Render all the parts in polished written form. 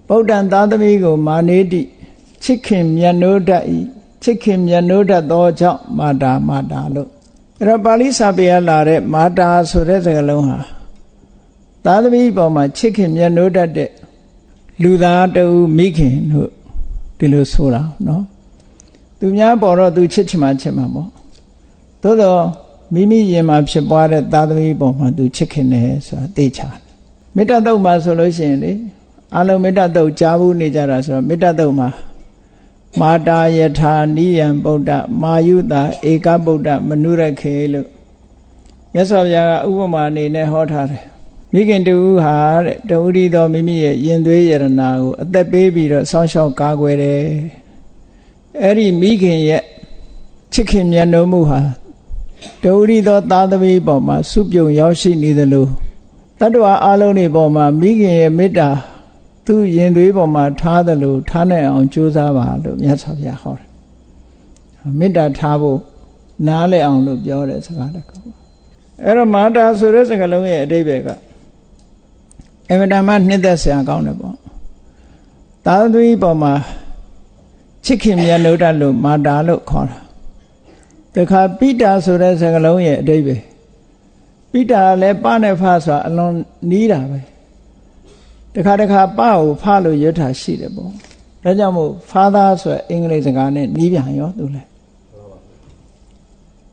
ဗုဒ္ဓံသာသမီကိုမာနေတိချစ်ခင်မြတ်နိုးတတ်၏ချစ်ခင်မြတ်နိုးတတ်သောကြောင့်မာတာလို့အဲ့တော့ပါဠိစာပေရလာတဲ့မာတာဆိုတဲ့စကားလုံးဟာသာသမီပေါ်မှာချစ်ခင်မြတ်နိုးတတ်တဲ့လူသားတူမိခင်တို့ဒီလိုဆိုတာနော်သူများပေါ်တော့သူချစ်ချင်မှချစ်မှာပေါ့သို့တော့မိမိရင်မှာဖြစ်ပွားတဲ့သာသမီပေါ်မှာသူချစ်ခင်တယ်ဆိုတာသိချတယ်မေတ္တာတုတ်မှာဆိုလို့ရှိရင်လေအလုံးမေတ္တာတုတ်ကြားဘူးနေကြတာဆိုတော့မေတ္တာတုတ်မှာမာတာယထာနိယံဗုဒ္ဓမာယုတာဧကဗုဒ္ဓမနုရခေလို့မြတ်စွာဘုရားကဥပမာအနေနဲ့ဟောထားတယ်မိခင်တူဟာတဲ့တူရီတော်မိမိရဲ့ရင်သွေးယရနာကိုအသက်ပေးပြီးတော့စောင့်ရှောက်ကာကွယ်တယ်အဲ့ဒီမိခင်ရဲ့ချစ်ခင်မြတ်နိုးမှုဟာတူရီတော်သားသမီးပေါ်မှာစုပြုံရောက်ရှိနေသလိုတတ္တဝါအလုံးတွေပေါ်မှာမိခင်ရဲ့မေတ္တာသူရင်သွေးပေါ်မှာထားသလိုထားနိုင်အောင်ကြိုးစားပါလို့မြတ်စွာဘုရားဟောတယ်မေတ္တာထားဖို့နားလည်အောင်လို့ပြောတဲ့စကားတစ်ခုအဲ့တော့မာတာဆိုတဲ့စကားလုံးရဲ့အဓိပ္ပာယ်ကအမတမနှစ်သက်စရာကောင်းတယ်ပေါ့သာသမီပေါ်မှာချစ်ခင်မြတ်နိုးတတ်လို့မာတာလို့ခေါ်တာတခါပိတာဆိုတဲ့စကားလုံးရဲ့အဓိပ္ပာယ်ပိတာလည်းပနဲ့ဖဆိုတာအလွန်နီးတာပဲတခါပကိုဖလို့ရွတ်တာရှိတယ်ပေါ့ဒါကြောင့်မို့ father ဆိုတဲ့အင်္ဂလိပ်စကားနဲ့နီးပြန်ရောသူလဲ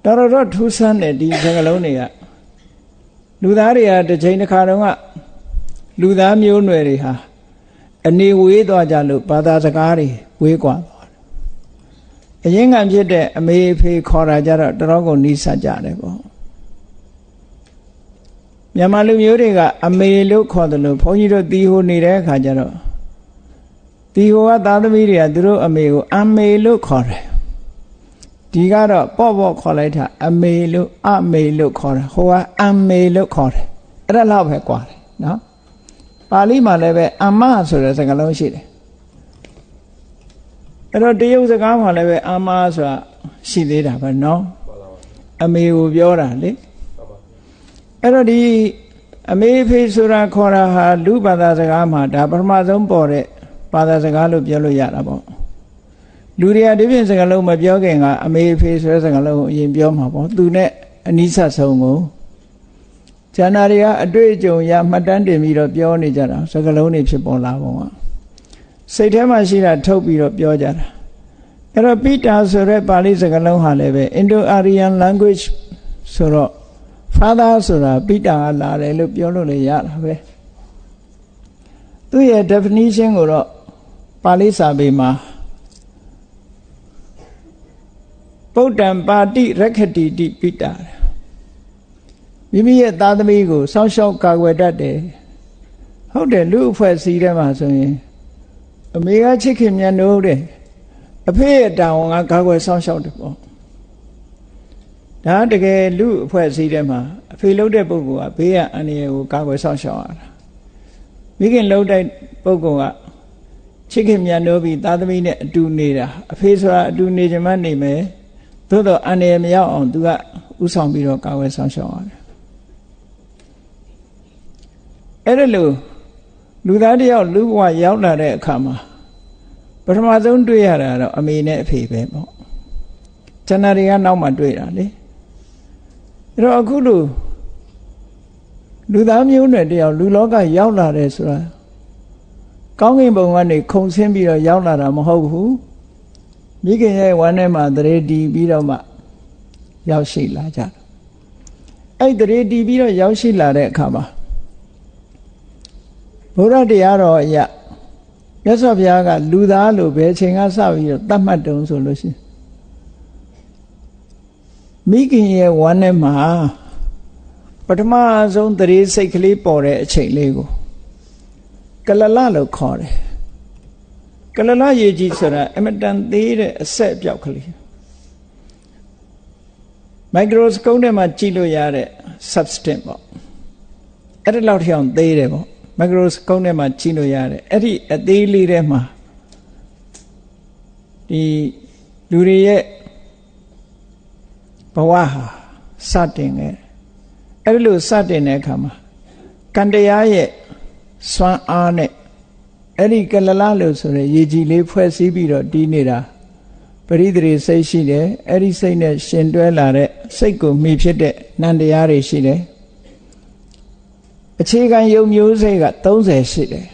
တော်ထူးဆန်းတဲ့ဒီစကားလုံးတွေကလူသားတွေကတစ်ချိန်တစ်ခါတုန်းကလူသားမျိုးနွယ်တွေဟာအနေဝေးသွားကြလို့ဘာသာစကားတွေဝေးကွာသွားတယ်အရင်ကဖြစ်တဲ့အမေအဖေခေါ်တာကြတော့တော်ကိုနီးစပ်ကြတယ်ပေါ့မြန်မာလူမျိုးတွေကအမေလို့ခေါ်တယ်လို့ဘုန်းကြီးတို့တီဟိုနေတဲ့အခါကျတော့တီဟိုကသားသမီးတွေကသူတို့အမေကိုအမေလို့ခေါ်တယ်ဒီကတော့ပေါ့ခေါ်လိုက်တာအမေလို့အမေလို့ခေါ်တယ်ဟိုကအမေလို့ခေါ်တယ်အဲ့ဒါလောက်ပဲကွာတယ်နော်ပါဠိမှာလည်းပဲအမဆိုတဲ့စကားလုံးရှိတယ်အဲ့တော့တရုတ်စကားမှာလည်းပဲအမဆိုတာရှိသေးတာပဲနော်အမေကိုပြောတာလေအဲ့တော့ဒီအမေဖေဆိုတာခေါ်တာဟာလူဘာသာစကားမှာဒါပထမဆုံးပေါ်တဲ့ဘာသာစကားလို့ပြောလို့ရတာပေါ့လူတွေကဒီပြင်စကားလုံးမပြောခင်ကအမေဖေဆိုတဲ့စကားလုံးကိုအရင်ပြောမှာပေါ့သူနဲ့အနီးစပ်ဆုံးကိုဇာနာတွေကအတွေ့အကြုံရမှတ်တမ်းတင်ပြီးတော့ပြောနေကြတာစကားလုံးတွေဖြစ်ပေါ်လာပုံကစိတ်ထဲမှာရှိတာထုတ်ပြီးတော့ပြောကြတာအဲ့တော့ပိတာဆိုတဲ့ပါဠိစကားလုံးဟာလည်းပဲ Indo-Aryan language ဆိုတော့ father ဆိုတာပိတာကလာတယ်လို့ပြောလို့လည်းရတာပဲသူ့ရဲ့ definition ကိုတော့ပါဠိစာပေမှာဗုဒ္ဓံပါတိရက္ခတိတိပိတာမိမိရဲ့သားသမီးကိုစောင့်ရှောက်ကာကွယ်တတ်တယ်ဟုတ်တယ်လူအဖွဲ့အစည်းထဲမှာဆိုရင်အမေကချစ်ခင်မြတ်နိုးတယ်အဖေရဲ့တာဝန်ကကာကွယ်စောင့်ရှောက်တယ်ပေါ့ဒါတကယ်လူအဖွဲ့အစည်းထဲမှာအဖေလှုပ်တဲ့ပုဂ္ဂိုလ်ကဘေးကအန္တရာယ်ကိုကာကွယ်စောင့်ရှောက်ရတာမိခင်လှုပ်တဲ့ပုဂ္ဂိုလ်ကချစ်ခင်မြတ်နိုးပြီးသားသမီးနဲ့အတူနေတာအဖေဆိုတာအတူနေချင်မှနေမယ်သို့တော့အန္တရာယ်မရောက်အောင်သူကဥဆောင်ပြီးတော့ကာကွယ်စောင့်ရှောက်ရတယ်အဲ့ဒါလို့လူသားတယောက်လူဘဝရောက်လာတဲ့အခါမှာပထမဆုံးတွေ့ရတာတော့အမေနဲ့အဖေပဲပေါ့ဇဏတွေကနောက်မှတွေ့တာလေအဲ့တော့အခုလူသားမျိုးနွယ်တယောက်လူလောကရောက်လာတယ်ဆိုတာကောင်းကင်ဘုံကနေခုန်ဆင်းပြီးတော့ရောက်လာတာမဟုတ်ဘူးမိခင်ရဲ့ဝမ်းထဲမှာတရေတီးပြီးတော့မှရောက်ရှိလာကြတယ်အဲ့တရေတီးပြီးတော့ရောက်ရှိလာတဲ့အခါမှာဘုရားတရားတော်အရမြတ်စွာဘုရားကလူသားလို့ဘယ်အချိန်ကစပြီးတော့သတ်မှတ်တုံးဆိုလို့ရှိရင်မိခင်ရဲ့ဝမ်းထဲမှာပထမဆုံးတရေစိတ်ကလေးပေါ်တဲ့အချိန်လေးကိုကလလလို့ခေါ်တယ်ကလလရေကြီးဆိုတာအမတန်သေးတဲ့အဆက်အပြောက်ကလေးမိုက်ခရိုစကိုပ်ထဲမှာကြည့်လို့ရတဲ့ substance ပေါ့အဲ့ဒါလောက်ထအောင်သေးတယ်ပေါ့မိုက်ခရိုစကိုပ်ထဲမှာကြည့်လို့ရတယ်အဲ့ဒီအသေးလေးထဲမှာဒီလူတွေရဲ့ဘဝဟာစတင်ခဲ့အဲ့လိုစတင်တဲ့အခါမှာကံတရားရဲ့စွမ်းအားနဲ့ အဲ့ဒီကလလလို့ဆိုရင်ရေကြည်လေးဖွဲ့စည်းပြီးတော့တီးနေတာပရိသေစိတ်ရှိတယ်အဲ့ဒီစိတ်နဲ့ရှင်တွဲလာတဲ့စိတ်ကိုမှီဖြစ်တဲ့နန္တရားတွေရှိတယ်အခြေခံယုံမျိုးစိတ်က30ရှိတယ်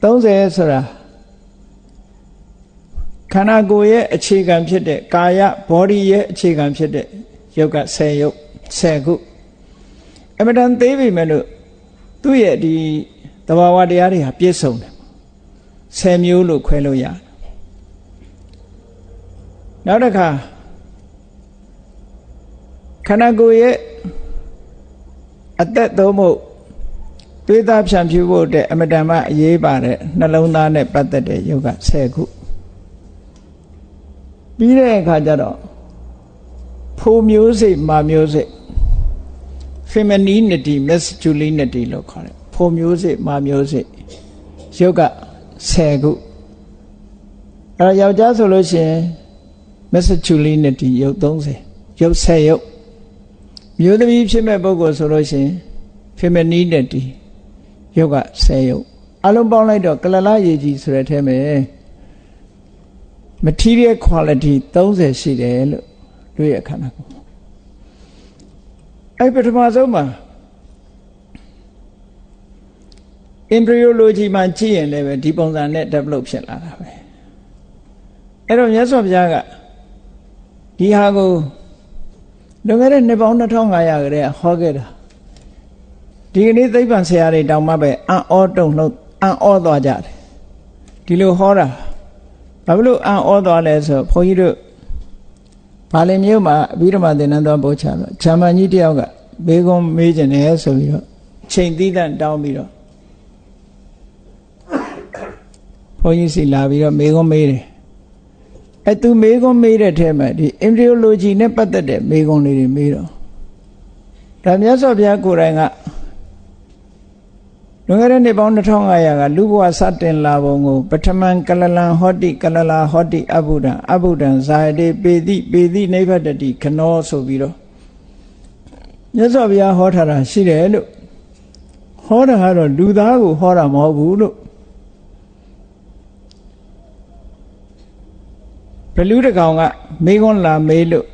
30ဆိုတာခန္ဓာကိုယ်ရဲ့အခြေခံဖြစ်တဲ့ကာယ body ရဲ့အခြေခံဖြစ်တဲ့ယုတ်က10ယုတ်10ခုအမှန်တန်သေးပြီမဲ့လို့သူ့ရဲ့ဒီသဘာဝတရားတွေဟာပြည့်စုံတယ်10မျိုးလို့ခွဲလို့ရတယ်နောက်တစ်ခါခန္ဓာကိုယ်ရဲ့အသက်သုံးဖို့သွေးသားဖြန့်ဖြူးဖို့တဲ့အမတန်မှအရေးပါတဲ့နှလုံးသားနဲ့ပတ်သက်တဲ့ယုတ်က10ခုပြီးတဲ့အခါကျတော့ဖိုမျိုးစိတ်မာမျိုးစိတ် femininity masculinity လို့ခေါ်တယ်ဖိုမျိုးစိတ်မာမျိုးစိတ်ယုတ်က10ခုအဲ့တော့ယောက်ျားဆိုလို့ရှိရင် masculinity ယုတ်30ယုတ်10ယုတ်မျိုးသမီးဖြစ်မဲ့ပုဂ္ဂိုလ်ဆိုလို့ရှိရင် femininity ယုတ်က10ယုတ်အလုံးပေါင်းလိုက်တော့ကလလရေကြီးဆိုတဲ့အထဲမှာ material quality 30ရှိတယ်လို့တွေ့ရခန္ဓာကိုယ်အဲ့ပထမဆုံးမှာ embryology မှာကြည့်ရင်လည်းပဲဒီပုံစံနဲ့ develop ဖြစ်လာတာပဲအဲ့တော့မြတ်စွာဘုရားကဒီဟာကိုလွန်ခဲ့တဲ့နှစ်ပေါင်း2500ကတည်းကဟောခဲ့တာဒီကနေ့သိပ္ပံဆရာတွေတောင်မှပဲအံ့ဩတုန်လှုပ်အံ့ဩသွားကြတယ်ဒီလိုဟောတာဘာလို့အံ့ဩသွားလဲဆိုဘုန်းကြီးတို့ဘာလင်မြို့မှာအဘိဓမ္မာသင်္นานတော်ပို့ချတော့ဂျာမန်ကြီးတယောက်ကဘေးကုန်းမေးကျင်တယ်ဆိုပြီးတော့ချိန်သီးတန့်တောင်းပြီးတော့ဘုန်းကြီးစီလာပြီးတော့မေးကုန်းမေးတယ်အဲ့သူမေးကုန်းမေးတဲ့ထဲမှာဒီ embryology နဲ့ပတ်သက်တဲ့မေးကုန်းလေးတွေမေးတော့ဒါမြတ်စွာဘုရားကိုယ်တိုင်ကလွန်ခဲ့တဲ့နှစ်ပေါင်း2500ကလူဘဝစတင်လာပုံကိုပထမံကလလံဟောတိကလလာဟောတိအဘုဒ္ဓံအဘုဒ္ဓံဇာယတိပေတိနိဗ္ဗတတိခနောဆိုပြီးတော့မြတ်စွာဘုရားဟောထားတာရှိတယ်လို့ဟောတာကတော့လူသားကိုဟောတာမဟုတ်ဘူးလို့ဘလူးတကောင်ကမေးခွန်းလာမေးလို့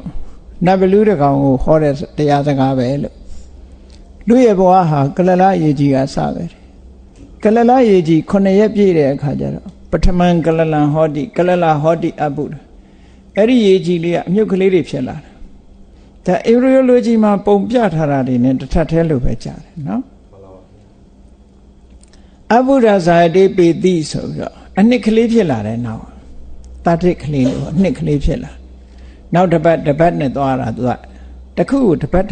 နတ်ဘလူးတကောင်ကိုဟောတဲ့တရားစကားပဲလို့လူရဲ့ဘဝဟာကလလရေကြီးကစပဲကလလရေကြီး9ရက်ပြည့်တဲ့အခါကျတော့ပထမံကလလံဟောတိကလလဟောတိအဘုဒ္ဓအဲ့ဒီရေကြီးလေးကအမြုပ်ကလေးတွေဖြစ်လာတယ်ဒါ embryology မှာပုံပြထားတာတွေနဲ့တစ်ထပ်သေးလို့ပဲကြားတယ်နော်အဘုဒ္ဓဇာယတိပေတိဆိုပြီးတော့အနှစ်ကလေးဖြစ်လာတယ်နောက်တတိကလေးလို့အနှစ်ကလေးဖြစ်လာနောက်တစ်ပတ်နဲ့သွားတာသူကတခုကိုတစ်ပတ်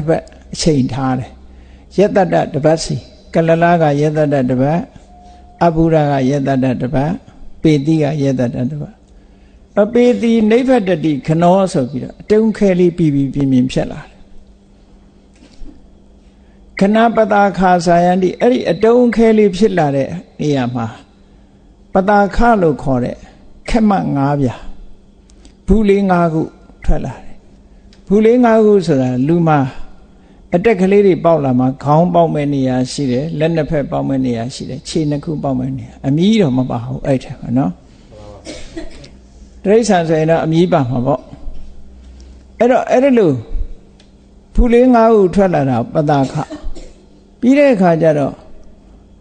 အချိန်ထားတယ်ယတတတပတ်စီကလလကယတတတပတ်အဘုဒ္ဓကယတတတပတ်ပေတိကယတတတပတ်အပေတိနိဗ္ဗတတိခနောဆိုပြီးတော့အတုံးခဲလေးပြပြပြင်းဖြစ်လာတယ်ခဏပတာခာစာယန္တိအဲ့ဒီအတုံးခဲလေးဖြစ်လာတဲ့နေရာမှာပတာခလို့ခေါ်တဲ့ခက်မ၅ပြားဘူးလေး၅ခုထွက်လာတယ်ဘူးလေး၅ခုဆိုတာလူမှာအတက်ကလေးတွေပေါက်လာမှာခေါင်းပေါက်မဲ့နေရာရှိတယ်လက်နှစ်ဖက်ပေါက်မဲ့နေရာရှိတယ်ခြေနှစ်ခုပေါက်မဲ့နေရာအမြည်တော့မပါဘူးအဲ့ထဲမှာနော်တိရစ္ဆာန်ဆိုရင်တော့အမြည်ပါမှာပေါ့အဲ့တော့အဲ့ဒီလိုဘူးလေး၅ခုထွက်လာတာပတာခပြီးတဲ့အခါကျတော့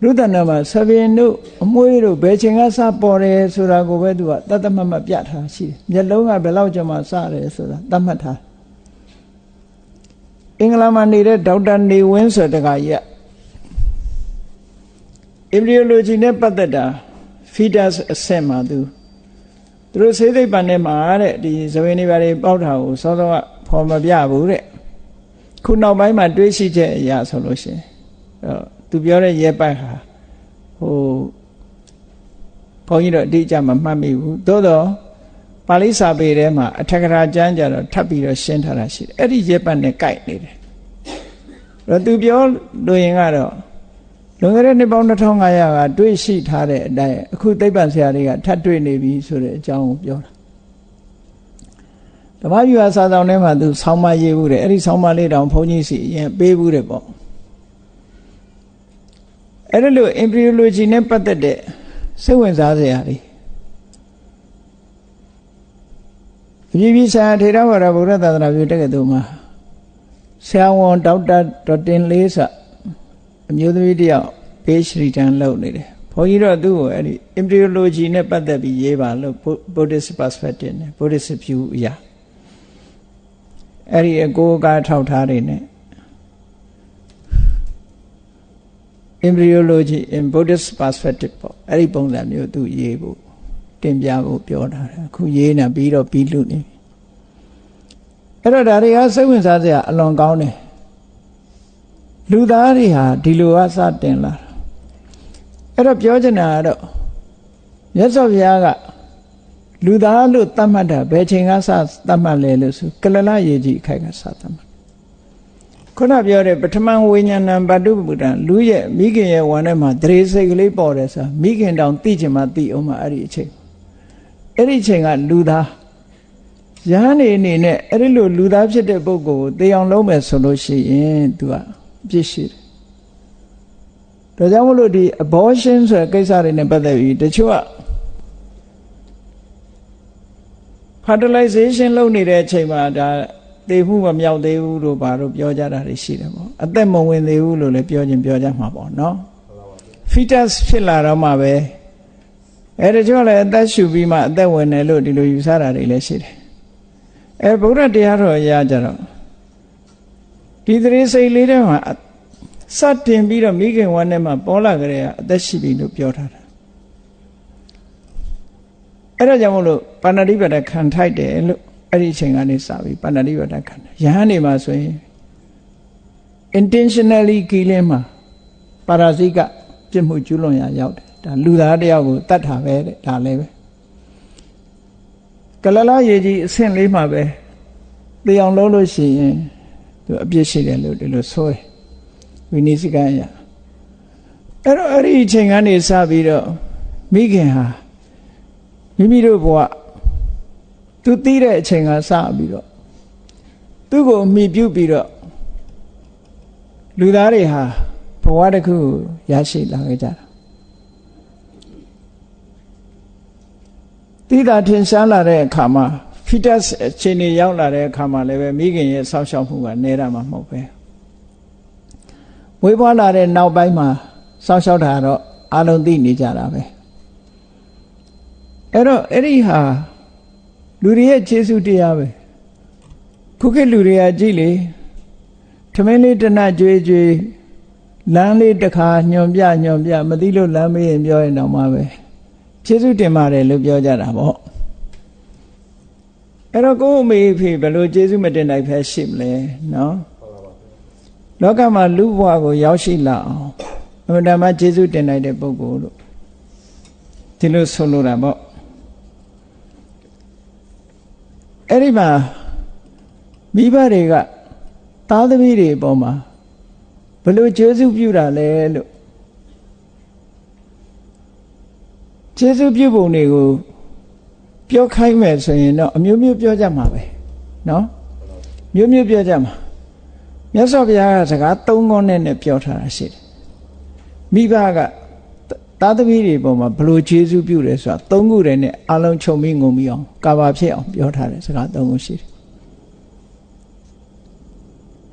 လူတဏ္ဍမှာသဘင်တို့အမွှေးတို့ဘယ်ချိန်ကစပေါ်တယ်ဆိုတာကိုပဲသူကတတ်တမှတ်မှပြထားရှိတယ်မျက်လုံးကဘယ်လောက်ကြာမှစတယ်ဆိုတာသတ်မှတ်ထားအင်္ဂလန်မှာနေတဲ့ဒေါက်တာနေဝင်းဆိုတဲ့ကကြီးက embryology နဲ့ပတ်သက်တာ fetus အဆင့်မှာသူတို့ဆေးသိပ္ပံနဲ့မှာတဲ့ဒီသဘင်တွေဘာတွေပေါက်တာကိုစောစောကဖော်မပြဘူးတဲ့ခုနောက်ပိုင်းမှာတွေးရှိချက်အရာဆိုလို့ရှိရင်သူပြောတဲ့ရဲပိုက်ဟာဟိုဘုန်းကြီးတို့အတိအကျမမှတ်မိဘူးသို့တော့ပါဠိစာပေထဲမှာအထက်ကရာကျမ်းကြတော့ထပ်ပြီးတော့ရှင်းထားတာရှိတယ်အဲ့ဒီရဲပိုက်နဲ့ကိုက်နေတယ်အဲ့တော့သူပြောလို့ရင်ကတော့လွန်ခဲ့တဲ့နှစ်ပေါင်း2500ကတွေးရှိထားတဲ့အတိုင်းအခုသိပ္ပံဆရာတွေကထပ်တွေးနေပြီဆိုတဲ့အကြောင်းကိုပြောတာဓမ္မယူစာဆောင်ထဲမှာသူဆောင်းမရေးဘူးတဲ့အဲ့ဒီဆောင်းမလေးတောင်ဘုန်းကြီးစီအရင်ပေးဘူးတဲ့ပေါ့အဲ့ဒါလို့ embryology နဲ့ပတ်သက်တဲ့ စိတ်ဝင်စားစရာတွေအပြည်ပြည်ဆိုင်ရာထေရဝါဒဗုဒ္ဓသာသနာပြုတက္ကသိုလ်မှာဆရာဝန်ဒေါက်တာဒေါ်တင်လေးဆိုအမျိုးသမီးတယောက် PhD တန်းလုပ်နေတယ်ဘုန်းကြီးတော့သူ့ကိုအဲ့ဒီ embryology နဲ့ပတ်သက်ပြီးရေးပါလို့ Buddhist perspective နဲ့ Buddhist view အရာအဲ့ဒီအကိုအကားထောက်ထားတွေနဲ့ embryology in Buddhist perspective ပေါ့အဲ့ဒီပုံစံမျိုးသူရေးဖို့တင်ပြဖို့ပြောတာအခုရေးနေပြီးတော့ပြီးလူနေအဲ့တော့ဒါတွေကစိတ်ဝင်စားစရာအလွန်ကောင်းတယ်လူသားတွေဟာဒီလိုအစတင်လာတာအဲ့တော့ပြောချင်တာကတော့မြတ်စွာဘုရားကလူသားလို့သတ်မှတ်တာဘယ်ချိန်ကစသတ်မှတ်လဲလို့ဆိုကလလရေကြီးအခိုက်ကစသတ်မှတ်ခုနပြောတဲ့ပထမဝိညာဏံပတုပ္ပတံလူရဲ့မိခင်ရဲ့ဝမ်းထဲမှာတရေစိတ်ကလေးပေါ်တယ်ဆိုတာမိခင်တောင်သိချင်မှသိအောင်မှအဲ့ဒီအချိန်ကလူသားယဟန်နေအနေနဲ့အဲ့ဒီလိုလူသားဖြစ်တဲ့ပုဂ္ဂိုလ်ကိုသေအောင်လုပ်မယ်ဆိုလို့ရှိရင် तू အပြစ်ရှိတယ်ဒါကြောင့်မလို့ဒီ abortion ဆိုတဲ့ကိစ္စတွေနဲ့ပတ်သက်ပြီးတချို့က fertilization လုပ်နေတဲ့အချိန်မှာဒါသေမှုမမြောက်သေးဘူးလို့ဘာလို့ပြောကြတာတွေရှိတယ်ပေါ့အသက်မဝင်သေးဘူးလို့လည်းပြောကြမှာပေါ့နော် fetus ဖြစ်လာတော့မှပဲအဲ့ဒါကြောင့်လည်းအသက်ရှူပြီးမှအသက်ဝင်တယ်လို့ဒီလိုယူဆတာတွေလည်းရှိတယ်အဲဗုဒ္ဓတရားတော်အရာကြတော့ဒီသရေစိတ်လေးထဲမှာစတင်ပြီးတော့မိခင်ဝမ်းထဲမှာပေါ်လာကြတဲ့အသက်ရှိပြီလို့ပြောထားတာအဲ့ဒါကြောင့်မို့လို့ပါဏာတိပါဒခံထိုက်တယ်လို့အဲ့ဒီအချိန်ကနေစပြီးပါဏာတိပါဒခံတယ်ယဟန်နေမှာဆိုရင် intentionally killing မှာပါရာဇိကပြစ်မှုကျူးလွန်ရာရောက်တယ်ဒါလူသားတယောက်ကိုတတ်တာပဲတဲ့ဒါလည်းပဲကလလရေကြီးအဆင့်လေးမှာပဲသေအောင်လုပ်လို့ရှိရင်သူအပြစ်ရှိတယ်လို့ဒီလိုဆိုတယ်ဝိနည်းစကားရအဲ့တော့အဲ့ဒီအချိန်ကနေစပြီးတော့မိခင်ဟာမိမိတို့ဘဝသူသိတဲ့အချိန်ကစပြီးတော့သူ့ကိုအမိပြုပြီးတော့လူသားတွေဟာဘဝတစ်ခုရရှိလာခဲ့ကြတာတိတာထင်ရှားလာတဲ့အခါမှာ fetus အခြေအနေရောက်လာတဲ့အခါမှာလည်းပဲမိခင်ရဲ့ဆောက်ရှောက်မှုကနေတာမှမဟုတ်ပဲဝေးပွားလာတဲ့နောက်ပိုင်းမှာဆောက်ရှောက်တာတော့အလုံးသိနေကြတာပဲအဲ့တော့အဲ့ဒီဟာလူတွေရဲ့ခြေဆုတရားပဲခုခေတ်လူတွေကကြည့်လေထမင်းလေးတနတ်ကြွေးကြွေးလမ်းလေးတစ်ခါညွန်ပြမသိလို့လမ်းမေးရင်ပြောရင်တော့မှပဲခြေဆုတင်ပါတယ်လို့ပြောကြတာပေါ့အဲ့တော့ကိုယ့်အမေဖေဘယ်လိုခြေဆုမတင်နိုင်ဖဲရှိမလဲနော်လောကမှာလူဘဝကိုရောက်ရှိလာအောင်အမှန်တမ်းခြေဆုတင်နိုင်တဲ့ပုဂ္ဂိုလ်လို့ဒီလိုဆိုလိုတာပေါ့အဲ့ဒီမှာမိဘတွေကသားသမီးတွေအပေါ်မှာဘယ်လိုကျေးဇူးပြုတာလဲလို့ကျေးဇူးပြုပုံတွေကိုပြောခိုင်းမယ်ဆိုရင်တော့အမျိုးမျိုးပြောကြမှာပဲနော်မျိုးမျိုးပြောကြမှာမြတ်စွာဘုရားကစကား၃ခုနဲ့ပြောထားတာရှိတယ်မိဘကသားသမီးတွေပေါ်မှာဘယ်လိုကျေးဇူးပြုတယ်ဆိုတာ၃ခုတည်းနဲ့အလုံးချုပ်ပြီးငုံပြီးအောင်ကာဘာဖြစ်အောင်ပြောထားတယ်စကား၃ခုရှိတယ်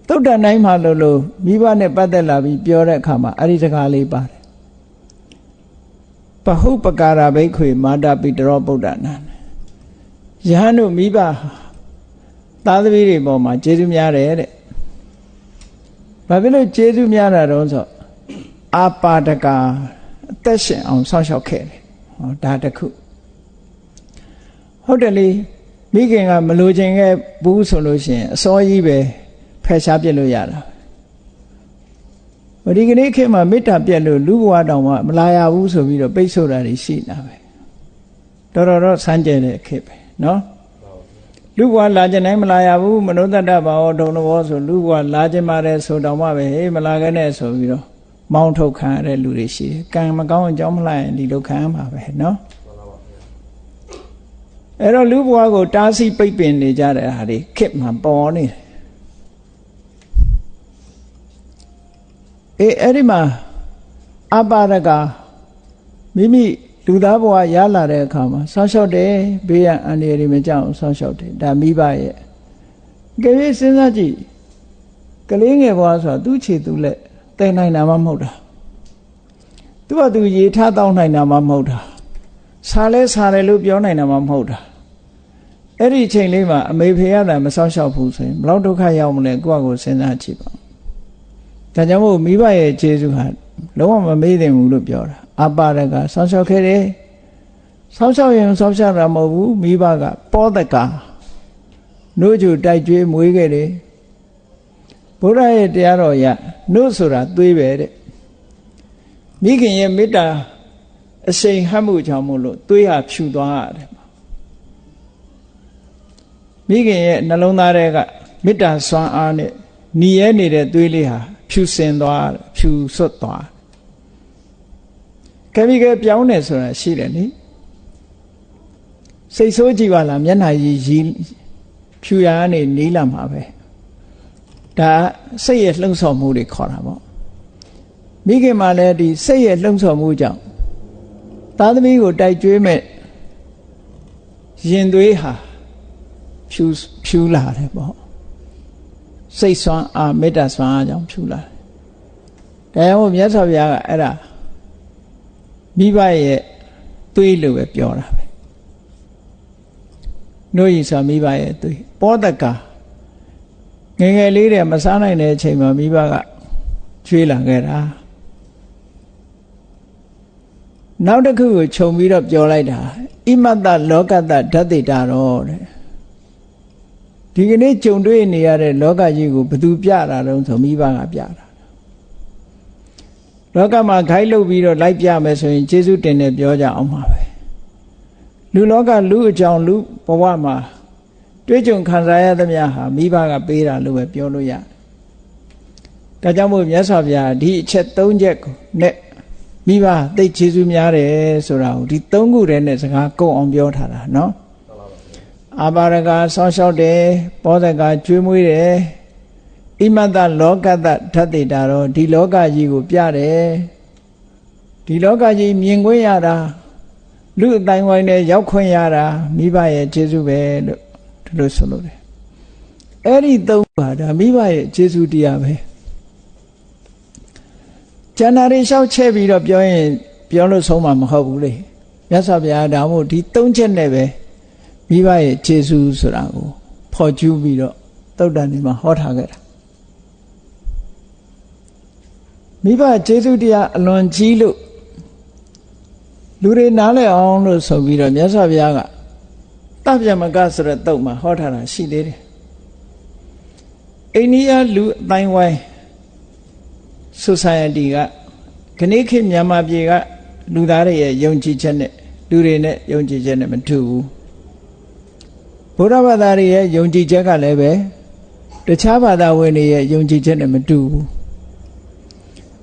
သုတ္တန်တိုင်းမှာလို့မိဘနဲ့ပတ်သက်လာပြီးပြောတဲ့အခါမှာအဲ့ဒီစကားလေးပါတယ်ပဟုပကာရဘိက္ခွေမာတာပိတရောဗုဒ္ဓနာယဟန်တို့မိဘသားသမီးတွေပေါ်မှာကျေးဇူးများတယ်တဲ့ဘာဖြစ်လို့ကျေးဇူးများတာတော့ဆိုအာပါဒကာအသက်ရှင်အောင်ဆောက်ရှောက်ခဲ့တယ်ဟောဒါတခုဟုတ်တယ်လေမိခင်ကမလိုချင်ခဲ့ဘူးဆိုလို့ရှိရင်အစောကြီးပဲဖယ်ရှားပြစ်လို့ရတာဒီကနေ့ခေတ်မှာမေတ္တာပြတ်လို့လူဘဝတောင်မှမလာရဘူးဆိုပြီးတော့ပိတ်ဆို့တာတွေရှိနေတာပဲတော်ဆန်းကျဲတဲ့ခေတ်ပဲနော်လူဘဝလာခြင်းတိုင်းမလာရဘူးမနုဿတ္တဘာဝဒုံဘောဆိုလူဘဝလာခြင်းပါတယ်ဆိုတောင်မှပဲဟေးမလာခဲ့နဲ့ဆိုပြီးတော့မောင်းထုတ်ခံရတဲ့လူတွေရှိတယ်ကံမကောင်းအကြောင်းမလိုက်ရင်ဒီလိုခံရမှာပဲနော်အဲ့တော့လူဘဝကိုတားဆီးပိတ်ပင်နေကြတဲ့ဟာတွေခေတ်မှာပေါ်နေတယ်အဲ့ဒီမှာအပါဒကမိမိ လူသားဘဝရလာတဲ့အခါမှာဆောင်းလျှောက်တယ်ဘေးရန်အန္တရာယ်တွေမကြောက်အောင်ဆောင်းလျှောက်တယ်ဒါမိဘရဲ့ကြည့်စဉ်းစားကြည့်ကလေးငယ်ဘဝဆိုတာသူ့ခြေသူ့လက်တည်နိုင်တာမှမဟုတ်တာသူ့ဟာသူရေထားတောင်းနိုင်တာမှမဟုတ်တာစားလဲစားတယ်လို့ပြောနိုင်တာမှမဟုတ်တာအဲ့ဒီအချိန်လေးမှာအမေဖေရတာမဆောင်းလျှောက်ဘူးဆိုရင်ဘလောက်ဒုက္ခရောက်မလဲကိုယ့်အကိုစဉ်းစားကြည့်ပါဒါကြောင့်မို့မိဘရဲ့ခြေစုဟာလုံးဝမမေ့သင့်ဘူးလို့ပြောတာအပါရကဆောင်းလျှောက်ခဲ့တယ်ဆောင်းလျှောက်ရင်ဆောင်းလျှောက်တာမဟုတ်ဘူးမိဘကပောတကာနှုတ်ကြူတိုက်ကျွေးမွေးခဲ့တယ်ဘုရားရဲ့တရားတော်ရနှုတ်ဆိုတာသွေးပဲတဲ့မိခင်ရဲ့မေတ္တာအရှိန်ဟပ်မှုကြောင့်မို့လို့သွေးဟာဖြူသွားရတယ်မိခင်ရဲ့နှလုံးသားထဲကမေတ္တာစွမ်းအားနဲ့หนีရဲနေတဲ့သွေးလေးဟာဖြူစင်သွားဖြူဆွတ်သွားကဲမိကပြောင်းတယ်ဆိုတာရှိတယ်နိစိတ်ဆိုးကြည့်ပါလားမျက်နှာရီဖြူရကနေနီးလာမှာပဲဒါစိတ်ရဲ့လှုံ့ဆော်မှုတွေခေါ်တာပေါ့မိခင်မှလည်းဒီစိတ်ရဲ့လှုံ့ဆော်မှုကြောင့်သားသမီးကိုတိုက်ကျွေးမဲ့ရင်သွေးဟာဖြူလာတယ်ပေါ့စိတ်ဆွမ်းအားမေတ္တာဆွမ်းအားကြောင့်ဖြူလာတယ်ဒါကြောင့်မြတ်စွာဘုရားကအဲ့ဒါမိဘရဲ့သွေးလို့ပဲပြောတာပဲနှုတ်ရည်ဆိုမိဘရဲ့သွေးပောတကာငယ်ငယ်လေးတည်းမစားနိုင်တဲ့အချိန်မှာမိဘကကျွေးလာခဲ့တာနောက်တစ်ခုကိုခြုံပြီးတော့ပြောလိုက်တာဣမတ္တလောကတ္တဓာတိတာရောတဲ့ဒီကနေ့ကြုံတွေ့နေရတဲ့လောကကြီးကိုဘယ်သူပြတာတုံးဆိုမိဘကပြတာလောကမှာခိုင်းလုပ်ပြီးတော့လိုက်ပြမယ်ဆိုရင်ကျေးဇူးတင်တယ်ပြောကြအောင်ပါပဲလူလောကလူအကြောင်းလူဘဝမှာတွေ့ကြုံခံစားရသမျှဟာမိဘကပေးတာလို့ပဲပြောလို့ရတယ်ဒါကြောင့်မို့မြတ်စွာဘုရားဒီအချက်၃ချက်ကိုနဲ့မိဘသိကျေးဇူးများတယ်ဆိုတာကိုဒီ၃ခုတည်းနဲ့စကားကုန်အောင်ပြောထားတာနော်အာဘာရကဆောင်းလျှောက်တယ်ပောဒကကျွေးမွေးတယ်ဣမတ္တလောကတ္တဓာတိတာတော့ဒီလောကကြီးကိုပြတယ်ဒီလောကကြီးမြင်ခွင့်ရတာလူအတိုင်းဝိုင်းနဲ့ရောက်ခွင့်ရတာမိဘရဲ့ကျေးဇူးပဲလို့ဒီလိုဆိုလို့တယ်အဲ့ဒီသုံးပါဒါမိဘရဲ့ကျေးဇူးတရားပဲကျန်တာတွေလျှောက်ချက်ပြီးတော့ပြောရင်ပြောလို့ဆုံးမှာမဟုတ်ဘူးလေမြတ်စွာဘုရားဒါမို့ဒီ၃ချက်နဲ့ပဲမိဘရဲ့ကျေးဇူးဆိုတာကိုဖော်ကျူးပြီးတော့သုတ္တန်ဒီမှာဟောထားခဲ့တာမိဘကျေးဇူးတရားအလွန်ကြီးလို့လူတွေနားလည်အောင်လို့ဆိုပြီးတော့မြတ်စွာဘုရားကတပြမကဆိုတဲ့တုတ်မှာဟောထားတာရှိသေးတယ်အိန္ဒိယလူအတိုင်းဝိုင်း society ကခဏခေတ်မြန်မာပြည်ကလူသားတွေရဲ့ယုံကြည်ချက်နဲ့လူတွေနဲ့ယုံကြည်ချက်နဲ့မတူဘူးဘုရားဘာသာတွေရဲ့ယုံကြည်ချက်ကလည်းပဲတခြားဘာသာဝင်တွေရဲ့ယုံကြည်ချက်နဲ့မတူဘူး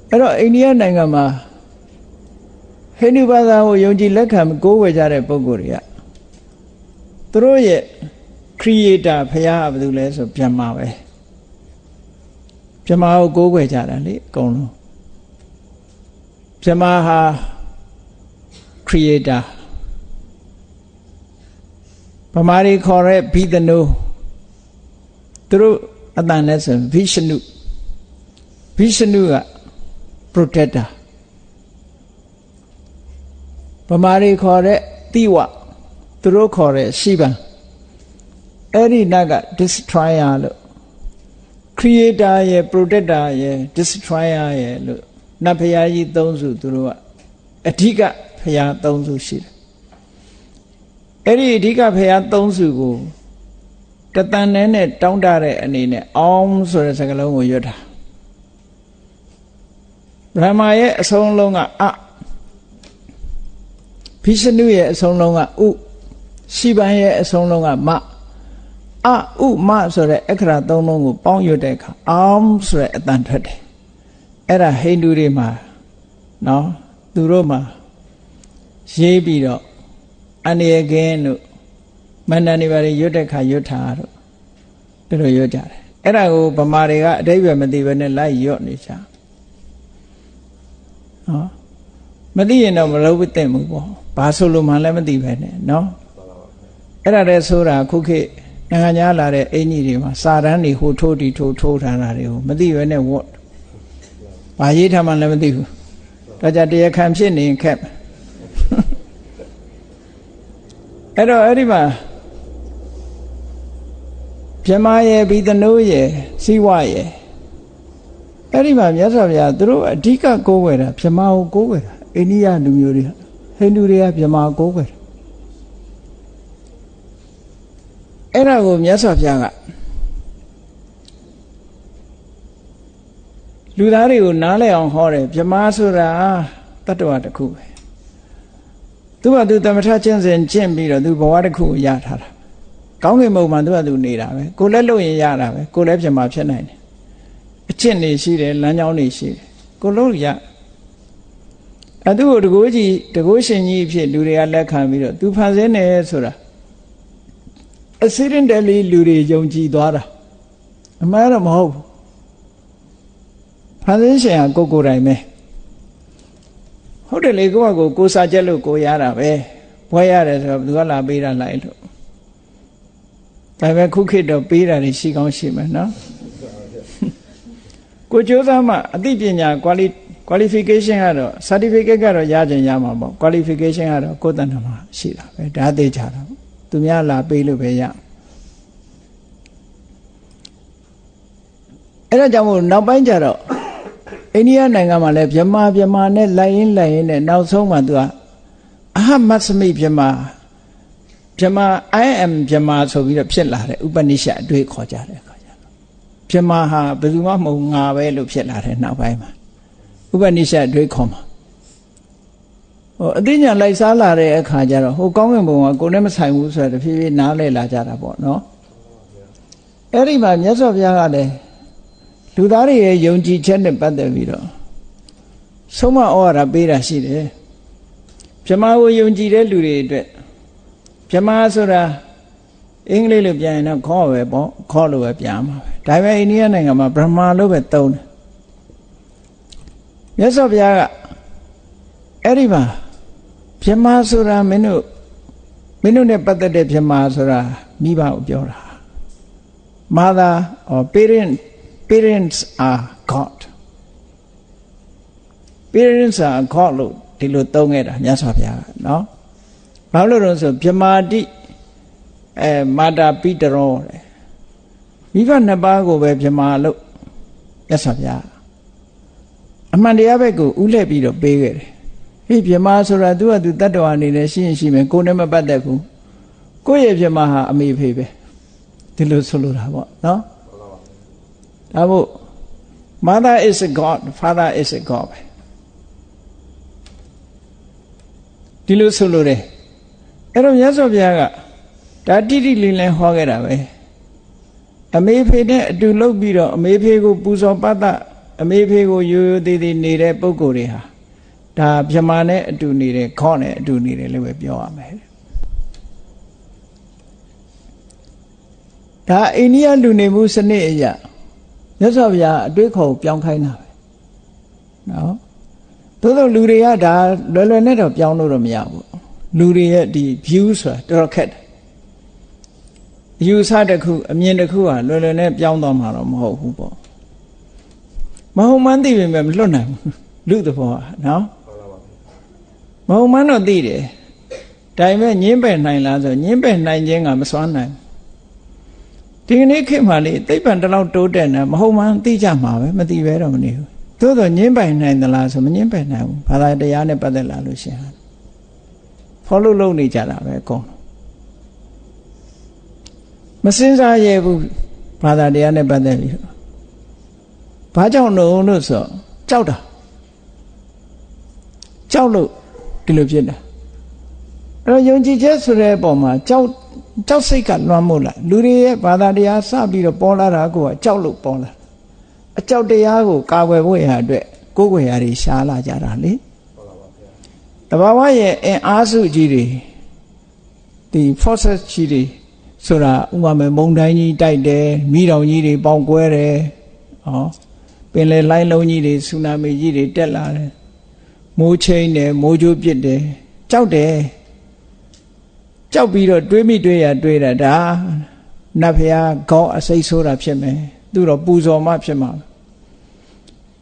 အဲ့တော့အိန္ဒိယနိုင်ငံမှာဟိန္ဒူဘာသာကိုယုံကြည်လက်ခံကိုးကွယ်ကြတဲ့ပုဂ္ဂိုလ်တွေကသူတို့ရဲ့ creator ဘုရားကဘာလို့လဲဆိုဗြဟ္မာပဲဗြဟ္မာကိုကိုးကွယ်ကြတာလေအကုန်လုံးဗြဟ္မာဟာ creator ဗမာတွေခေါ်တဲ့ဘိသနုသူတို့အတန်နဲ့ဆိုဗိရှနုက protector ဗမာတွေခေါ်တဲ့တိဝသူတို့ခေါ်တဲ့ရှိဗံအဲ့ဒီနတ်က destroyer လို့ creator ရဲ့ protector ရဲ့ destroyer ရဲ့လို့နတ်ဖရာကြီး၃စုသူတို့ကအဓိကဖရာ၃စုရှိတယ်အဲ့ဒီအဓိကဖရာ၃စုကိုတတန်နဲ့တောင်းတတဲ့အနေနဲ့အောင်ဆိုတဲ့စကားလုံးကိုရွတ်တာဗြဟ္မာရဲ့အဆုံးလုံးကအဘိရှနုရဲ့အဆုံးလုံးကဥရှိဗံရဲ့အဆုံးလုံးကမဥမဆိုတဲ့အခရာ၃လုံးကိုပေါင်းရွတ်တဲ့အခါအောင်ဆိုတဲ့အတန်ထွက်တယ်အဲ့ဒါဟိန္ဒူတွေမှာနော်သူတို့မှာရေးပြီးတော့အန္တရာယ်ကင်းတို့မန္တန်တွေပါရွတ်တဲ့ခါရွတ်တာတို့ဒီလိုရွတ်ကြတယ်အဲ့ဒါကိုဗမာတွေကအတိပ္ပယ်မသိဘဲနဲ့လိုက်ရွတ်နေကြဟောမသိရင်တော့မလုပ်သင့်ဘူးပေါ့ ဘာဆိုလို့မှလည်းမသိပဲနဲ့နော်အဲ့ဒါတည်းဆိုတာခုခေတ်နိုင်ငံခြားလာတဲ့အင်ကြီးတွေမှာစာတန်းတွေဟိုထိုးတီထိုးထားတာတွေကိုမသိပဲနဲ့ဝတ်ဘာရေးထားမှလည်းမသိဘူးဒါကြတရားခံဖြစ်နေခက်အဲ့တော့အဲ့ဒီမှာဗြဟ္မာရဲ့ဘိသနိုးရဲ့စိဝရဲ့အဲ့ဒီမှာမြတ်စွာဘုရားသူတို့အဓိကကိုးကွယ်တာဗြဟ္မာကိုကိုးကွယ်တာအိန္ဒိယလူမျိုးတွေဟိန္ဒူတွေကဗြဟ္မာကိုးကွယ်တာအဲ့ဒါကိုမြတ်စွာဘုရားကလူသားတွေကိုနားလည်အောင်ဟောတယ်ဗြဟ္မာဆိုတာတတ္တဝါတစ်ခုပဲသူကသူသမထကျင့်စဉ်ကျင့်ပြီးတော့သူဘဝတစ်ခုကိုရထားတာကောင်းကင်ဘုံမှာသူကသူနေတာပဲကိုလည်းလုပ်ရင်ရတာပဲကိုလည်းဗြဟ္မာဖြစ်နိုင်တယ်အကျင့်တွေရှိတယ်လမ်းကြောင်းတွေရှိတယ်ကိုလို့ရအတူတကိုးကြီးတကိုးရှင်ကြီးအဖြစ်လူတွေကလက်ခံပြီးတော့သူဖန်ဆင်းတယ်ဆိုတာaccidentally လူတွေယုံကြည်သွားတာအမှန်တော့မဟုတ်ဘူးဖန်ဆင်းရှင်ကကိုယ်တိုင်ပဲဟုတ်တယ်လေကိုစားချက်လို့ကိုရတာပဲဘွဲရတယ်ဆိုတော့ဘယ်သူကလာပေးတာလိုက်လို့ဒါပေမဲ့ခုခေတ်တော့ပေးတာတွေရှိကောင်းရှိမယ်နော်ကိုကြိုးစားမှအသိပညာ qualification ကတော့ certificate ကတော့ရကြရမှာပေါ့ qualification ကတော့ကိုယ်တဏ္ဍာမှာရှိတာပဲဒါသိကြတာပေါ့သူများလာပေးလို့ပဲရအဲ့ဒါကြောင့်မို့နောက်ပိုင်းကျတော့အိန္ဒိယနိုင်ငံမှာလည်းဗြဟ္မာနဲ့လိုက်ရင်းနဲ့နောက်ဆုံးမှသူကအဟမတ်စမိဗြဟ္မာ I am ဗြဟ္မာဆိုပြီးတော့ဖြစ်လာတဲ့ဥပနိရှတ်အတွေ့ခေါ်ကြတယ်ခေါ်ကြတယ်ဗြဟ္မာဟာဘယ်သူမှမဟုတ်ငါပဲလို့ဖြစ်လာတဲ့နောက်ပိုင်းမှာဥပနိရှတ်အတွေ့ခေါ်မှာအသိဉာဏ်လိုက်စားလာတဲ့အခါကျတော့ဟိုကောင်းကင်ဘုံကကိုယ်နဲ့မဆိုင်ဘူးဆိုတော့တဖြည်းဖြည်းနားလည်လာကြတာပေါ့နော်အဲ့ဒီမှာမြတ်စွာဘုရားကလည်းလူသားတွေရဲ့ယုံကြည်ချက်နဲ့ပတ်သက်ပြီးတော့ဆုံးမဩဝါဒပေးတာရှိတယ်ဗြဟ္မာကိုယုံကြည်တဲ့လူတွေအတွက်ဗြဟ္မာဆိုတာအင်္ဂလိပ်လိုပြန်ရင်တော့ခေါ်ပဲပေါ့ခေါ်လို့ပဲပြန်မှာပဲဒါပေမဲ့အိန္ဒိယနိုင်ငံမှာဗြဟ္မာလို့ပဲသုံးတယ်မြတ်စွာဘုရားကအဲ့ဒီမှာဗြဟ္မာဆိုတာမင်းတို့နဲ့ပတ်သက်တဲ့ဗြဟ္မာဆိုတာမိဘကိုပြောတာ Mother or parents are God parents are God လို့ဒီလိုသုံးခဲ့တာမြတ်စွာဘုရားကနော်ဘာလို့လဲဆိုဗြဟ္မာတိမာတာပိတရောတဲ့မိဘနှစ်ပါးကိုပဲဗြဟ္မာလို့မြတ်စွာဘုရားအမှန်တရားဘက်ကိုဥလှည့်ပြီးတော့ပေးခဲ့တယ်ဟေ့ဗြဟ္မာဆိုတာသူကသူတတ္တဝါအနေနဲ့ရှိရင်ရှိမယ်ကိုယ်နဲ့မပတ်သက်ဘူးကိုယ့်ရဲ့ဗြဟ္မာဟာအမေဖေပဲဒီလိုဆိုလိုတာပေါ့နော်ဒါမို့ mother is a god father is a god ဒီလိုဆိုလိုတယ်အဲ့တော့မြတ်စွာဘုရားကဒါတိတိလင်းလင်းဟောခဲ့တာပဲအမေဖေနဲ့အတူလုပ်ပြီးတော့အမေဖေကိုပူဇော်ပတ်သက်အမေဖေကိုရိုးရိုးသေးသေးနေတဲ့ပုဂ္ဂိုလ်တွေဟာဒါဗြဟ္မာနဲ့အတူနေတယ်ခေါနဲ့အတူနေတယ်လို့ပဲပြောရမယ်ဒါအိန္ဒိယလူနေမှုစနစ်အရာမြတ်စွာဘုရားအတွေးခေါ်ပြောင်းခိုင်းတာပဲနော်သို့သောလူတွေကဒါလွယ်လွယ်နဲ့တော့ပြောင်းလို့တော့မရဘူးလူတွေရဲ့ဒီ view ဆိုတာတော်တော်ခက်တယ်အယူဆတစ်ခုအမြင်တစ်ခုဟာလွယ်လွယ်နဲ့ပြောင်းသွားမှာတော့မဟုတ်ဘူးပေါ့မဟုတ်မှန်းသိပေမဲ့မလွတ်နိုင်ဘူးလူသဘောဟာနော်မဟုတ်မှန်းတော့သိတယ်ဒါပေမဲ့ညင်းပယ်နိုင်လားဆိုညင်းပယ်နိုင်ခြင်းကမစွမ်းနိုင်ဒီကနေ့ခေတ်မှာလေသိပ္ပံတလောက်တိုးတက်နေမဟုတ်မှန်းသိကြမှာပဲမသိပဲတော့မနေဘူးသို့တော့ညင်းပယ်နိုင်သလားဆိုမညင်းပယ်နိုင်ဘူးဘာသာတရားနဲ့ပတ်သက်လာလို့ရှိရင် follow လုပ်နေကြတာပဲအကုန်မစင်စားရဘူးဘာသာတရားနဲ့ပတ်သက်ပြီးဘာကြောင့်လို့ဆိုကြောက်တာကြောက်လို့ဒီလိုဖြစ်တာအဲ့တော့ယုံကြည်ချက်ဆိုတဲ့အပေါ်မှာကြောက်စိတ်ကလွှမ်းမိုးလာလူတွေရဲ့ဘာသာတရားစပြီးတော့ပေါ်လာတာကကြောက်လို့ပေါ်လာအကြောက်တရားကိုကာကွယ်ဖို့ရအတွက်ကိုယ်ွယ်ရာတွေရှားလာကြတာလေတဘာဝရဲ့အင်အားစုကြီးတွေဒီ forces ကြီးတွေဆိုတာဥပမာမုန်တိုင်းကြီးတိုက်တယ်မိတောင်ကြီးတွေပေါင်ကွဲတယ်ပင်လယ်လိုင်းလုံးကြီးတွေဆူနာမီကြီးတွေတက်လာတယ်မိုးချိန်တယ်မိုးကြိုးပစ်တယ် ကြောက်တယ်ကြောက်ပြီးတော့တွေးမိတွေးရတွေးတာဒါနတ်ဖျားခေါင်းအစိတ်ဆိုးတာဖြစ်မယ်သူတော့ပူဇော်မှဖြစ်မှာ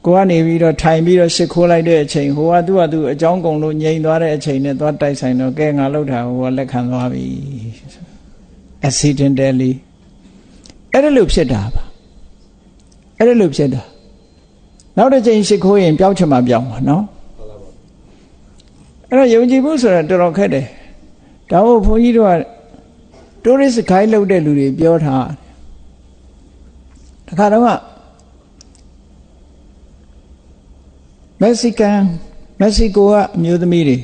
ကိုကနေပြီးတော့ထိုင်ပြီးတော့ရှစ်ခိုးလိုက်တဲ့အချိန်ဟိုကသူ့ဟာသူအကြောင်းကုန်လို့ငြိမ်သွားတဲ့အချိန်နဲ့သွားတိုက်ဆိုင်တော့ကဲငါလှုပ်တာဟိုကလက်ခံသွားပြီ accidentally အဲ့ဒါလို့ဖြစ်တာပါအဲ့ဒါလို့ဖြစ်တာနောက်တစ်ချိန်ရှစ်ခိုးရင်ပျောက်ချင်မှပျောက်မှာနော်အဲ့တော့ယုံကြည်ဖို့ဆိုတာတော်တော်ခက်တယ်ဒါမို့ဘုန်းကြီးတို့က tourist guide လုပ်တဲ့လူတွေပြောထားတခါတော့မက္ဆီကိုကအမျိုးသမီးတွေ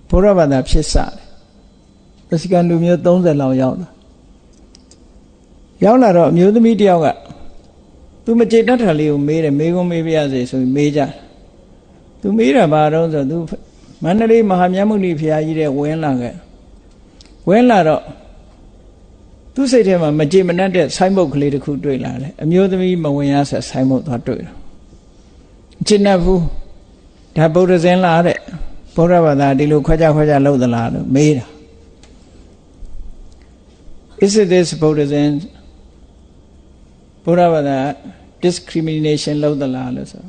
ဘုရားဘာသာဖြစ်စားတယ်မက္ဆီကန်လူမျိုး30လောက်ရောက်လာတော့အမျိုးသမီးတယောက်ကသူမကြေတတ်တာလေးကိုမေးတယ်မေးခွန်းမေးပြရစေဆိုပြီးမေးကြသူမေးတာဘာတော့ဆိုသူမန္တလေးမဟာမြတ်မုနီဘုရားကြီးတဲ့ဝင်လာတော့သူစိတ်ထဲမှာမကြေမနက်တဲ့ဆိုင်းဘုတ်ကလေးတစ်ခုတွေ့လာတယ်အမျိုးသမီးမဝင်ရဆက်ဆိုင်းဘုတ်သွားတွေ့တယ်ကျင့်တတ်ဘူးဒါဗုဒ္ဓဇင်လားတဲ့ဗုဒ္ဓဘာသာဒီလိုခွဲခြားလုပ်သလားလို့မေးတာ Is it this Buddhism ဗုဒ္ဓဘာသာ discrimination လုပ်သလားလို့ဆို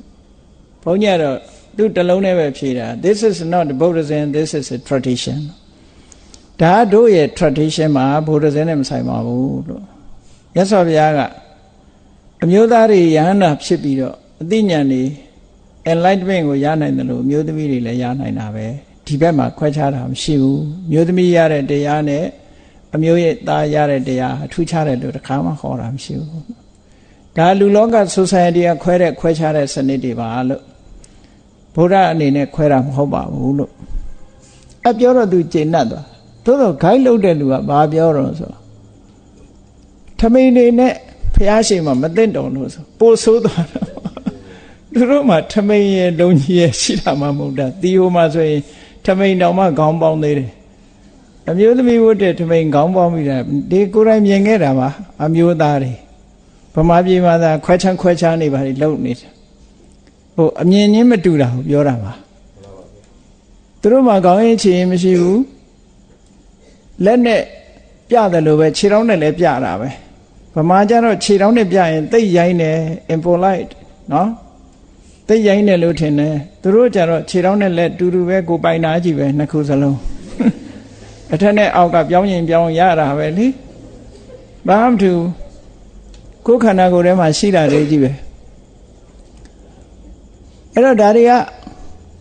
ဘုန်းကြီးကတော့သူတလုံးနဲ့ပဲဖြေတာ This is not Buddhism this is a tradition ဒါတို့ရဲ့ tradition မှာ Buddhism နဲ့မဆိုင်ပါဘူးလို့မြတ်စွာဘုရားကအမျိုးသားတွေယဟန္တာဖြစ်ပြီးတော့အသိဉာဏ်တွေ enlightenment ကိုရနိုင်တယ်လို့မျိုးသမီးတွေလည်းရနိုင်တာပဲဒီဘက်မှာခွဲခြားတာမရှိဘူးမျိုးသမီးရတဲ့တရားနဲ့အမျိုးရဲ့သားရတဲ့တရားအထူးခြားတယ်လို့တစ်ခါမှဟောတာမရှိဘူးဒါလူလောက society ကခွဲခြားတဲ့စနစ်တွေပါလို့ဘုရားအနေနဲ့ခွဲတာမဟုတ်ပါဘူးလို့အပြောတော့သူကျေနပ်သွားသို့တော့ guide လုပ်တဲ့လူကဘာပြောတော့ဆိုထမိန်နေနဲ့ဖျားရှိမှမသိတော်လို့ဆိုပို့ဆိုးသွားတော့သူတို့မှထမိန်ရဲ့လုံကြီးရဲ့ရှိတာမှမဟုတ်တာတီဟိုမှာဆိုရင်ထမိန်တောင်မှခေါင်းပေါင်းသေးတယ်အမျိုးသမီးဝတ်တဲ့ထမိန်ခေါင်းပေါင်းပြီးတာဒီကိုယ်တိုင်မြင်ခဲ့တာပါအမျိုးသားတွေဗမာပြည်မှာသာခွဲခြားနေပါလေလုံနေတယ်ဟိုအမြင်ချင်းမတူတာကိုပြောတာပါသူတို့မှခေါင်းရင်းချင်မရှိဘူးလက်နဲ့ပြတယ်လို့ပဲခြေထောက်နဲ့လည်းပြတာပဲဗမာကျတော့ခြေထောက်နဲ့ပြရင်သိရိုင်းတယ် impolite နော်သိရိုင်းတယ်လို့ထင်တယ်သူတို့ကျတော့ခြေထောက်နဲ့လက်တူတူပဲကိုပိုင်နာကြီးပဲနှစ်ခုစလုံးအထက်နဲ့အောက်ကပြောင်းရင်ပြောင်းရတာပဲလေဘာမှမထူကိုယ်ခန္ဓာကိုယ်ထဲမှာရှိတာတွေကြီးပဲအဲ့တော့ဒါတွေက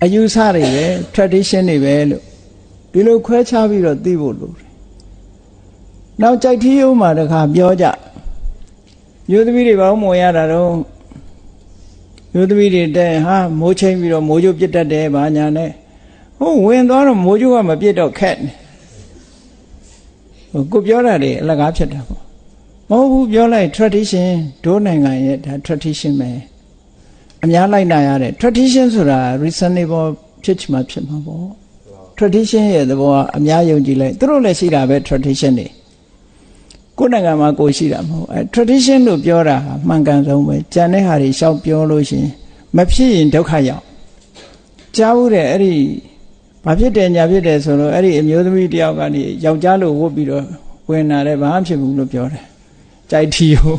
အယူဆတွေပဲ tradition တွေပဲလို့ဒီလိုခွဲခြားပြီးတော့သိဖို့လိုတယ်နောက်ကြိုက်ထီးရုံးမှာတခါပြောကြမျိုးသမီးတွေဘာလို့မဝင်ရတာတော့မျိုးသမီးတွေတဲ့ဟာမိုးချိန်ပြီးတော့မိုးကြိုးပြစ်တတ်တယ်ဘာညာနဲ့ဟိုဝင်သွားတော့မိုးကြိုးကမပြစ်တော့ခက်နေကိုပြောတာတွေအလကားဖြစ်တာပေါ့မဟုတ်ဘူးပြောလိုက် tradition ဒိုးနိုင်ငံရဲ့ဒါ tradition ပဲအများလိုက်နာရတဲ့ tradition ဆိုတာ reasonable ဖြစ်ချင်မှဖြစ်မှာပေါ့ tradition ရဲ့သဘောကအများယုံကြည်လိုက်သူတို့လည်းရှိတာပဲ tradition တွေကိုယ်နိုင်ငံမှာကိုရှိတာမဟုတ်အဲ tradition လို့ပြောတာဟာမှန်ကန်ဆုံးပဲကြံတဲ့ဟာတွေရှောက်ပြောလို့ရှိရင်မဖြစ်ရင်ဒုက္ခရောက်ကြားဘူးတဲ့အဲ့ဒီဘာဖြစ်တယ်ညာဖြစ်တယ်ဆိုတော့အဲ့ဒီအမျိုးသမီးတယောက်ကနေယောက်ျားလို့ဝတ်ပြီးတော့ဝင်လာတယ်ဘာမှဖြစ်ဘူးလို့ပြောတယ်ကြိုက်ထီကို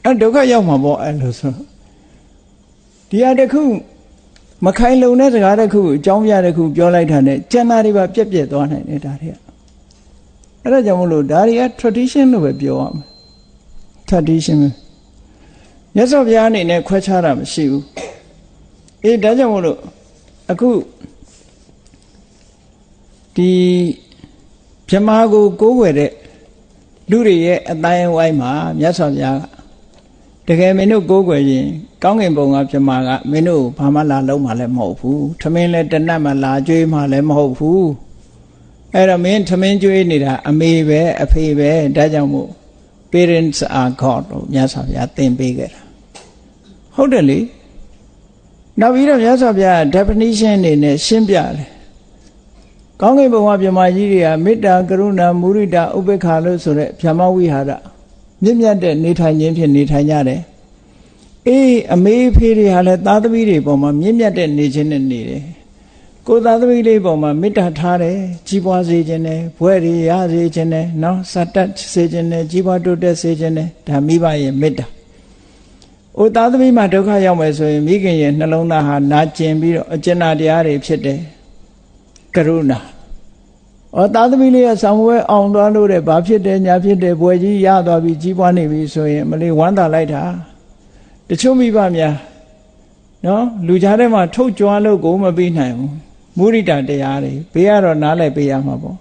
အဲ့ဒုက္ခရောက်မှာပေါ့အဲ့လိုဆိုဒီဟာတစ်ခုမခိုင်လုံတဲ့စကားတစ်ခုအကြောင်းပြတစ်ခုပြောလိုက်တာနဲ့ကျန်တာတွေပါပြက်ပြက်သွားနိုင်တယ်ဒါတွေကအဲ့ဒါကြောင့်မလို့ဒါတွေက tradition လို့ပဲပြောရမယ် tradition မြတ်စွာဘုရားအနေနဲ့ခွဲခြားတာမရှိဘူးအေးဒါကြောင့်မလို့အခုဒီဗြဟ္မာကိုကိုးကွယ်တဲ့လူတွေရဲ့အတိုင်းအဝိုင်းမှာမြတ်စွာဘုရားကတကယ်မင်းတို့ကိုးကွယ်ရင်ကောင်းကင်ဘုံကဗြဟ္မာကမင်းတို့ဘာမှလာလုံးမှလည်းမဟုတ်ဘူးထမင်းလည်းတနတ်မှလာကြွေးမှလည်းမဟုတ်ဘူးအဲ့တော့မင်းထမင်းကြွေးနေတာအမေပဲအဖေပဲဒါကြောင့်မို့ parents are God လို့မြတ်စွာဘုရားသင်ပေးခဲ့တာဟုတ်တယ်လေနောက်ပြီးတော့မြတ်စွာဘုရား definition အနေနဲ့ရှင်းပြတယ်ကောင်းကင်ဘုံကဗြဟ္မာကြီးတွေကမေတ္တာကရုဏာမုရိဒဥပေက္ခလို့ဆိုတဲ့ဗြဟ္မဝိဟာရမြင့်မြတ်တဲ့နေထိုင်ခြင်းဖြင့်နေထိုင်ကြတယ်အေးအမေဖေးတွေဟာလည်းသားသမီးတွေပေါ်မှာမြင့်မြတ်တဲ့နေခြင်းနဲ့နေတယ် ကိုယ်သားသမီးလေးပေါ်မှာမေတ္တာထားတယ်ကြီးပွားစေခြင်းနဲ့ဘွဲ့ရရစေခြင်းနဲ့နော်စတတ်စေခြင်းနဲ့ကြီးပွားတိုးတက်စေခြင်းနဲ့ဒါမိဘရဲ့မေတ္တာအိုသားသမီးမှာဒုက္ခရောက်မယ်ဆိုရင်မိခင်ရဲ့နှလုံးသားဟာနာကျင်ပြီးတော့အကျဉ်းတရားတွေဖြစ်တယ်ကရုဏာသားသမီးလေးကဆောင်းဝဲအောင်သွားလို့တဲ့ဘာဖြစ်တယ်ညာဖြစ်တယ်ဘွယ်ကြီးရသွားပြီကြီးပွားနေပြီဆိုရင်မလေးဝမ်းသာလိုက်တာတချို့မိဘများနော်လူကြားထဲမှာထုတ်ကြွားလို့ကိုမပြီးနိုင်ဘူးမုရိဒတရားတွေဘေးကတော့နားလည်ပေးရမှာပေါ့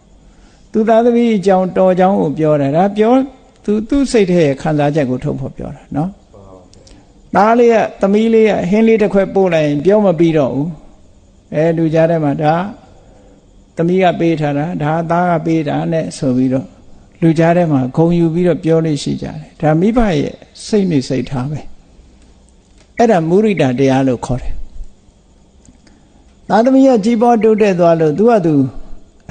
သူသားသမီးအကြောင်းတော်ကြောင်းကိုပြောတယ်ဒါပြောသူစိတ်ထဲရဲ့ခံစားချက်ကိုထုတ်ဖို့ပြောတာနော်သားလေးကသမီးလေးကဟင်းလေးတစ်ခွက်ပို့လိုက်ရင်ပြောမပြီးတော့ဘူးလူကြားထဲမှာဒါသမီးကပေးထားတာဒါသားကပေးတာနဲ့ဆိုပြီးတော့လူကြားထဲမှာဂုံယူပြီးတော့ပြောလို့ရှိကြတယ်ဒါမိဘရဲ့စိတ်နဲ့စိတ်ထားပဲအဲ့ဒါမုရိဒတရားလို့ခေါ်တယ်သားသမီးကကြီးပွားတိုးတက်သွားလို့သူကသူ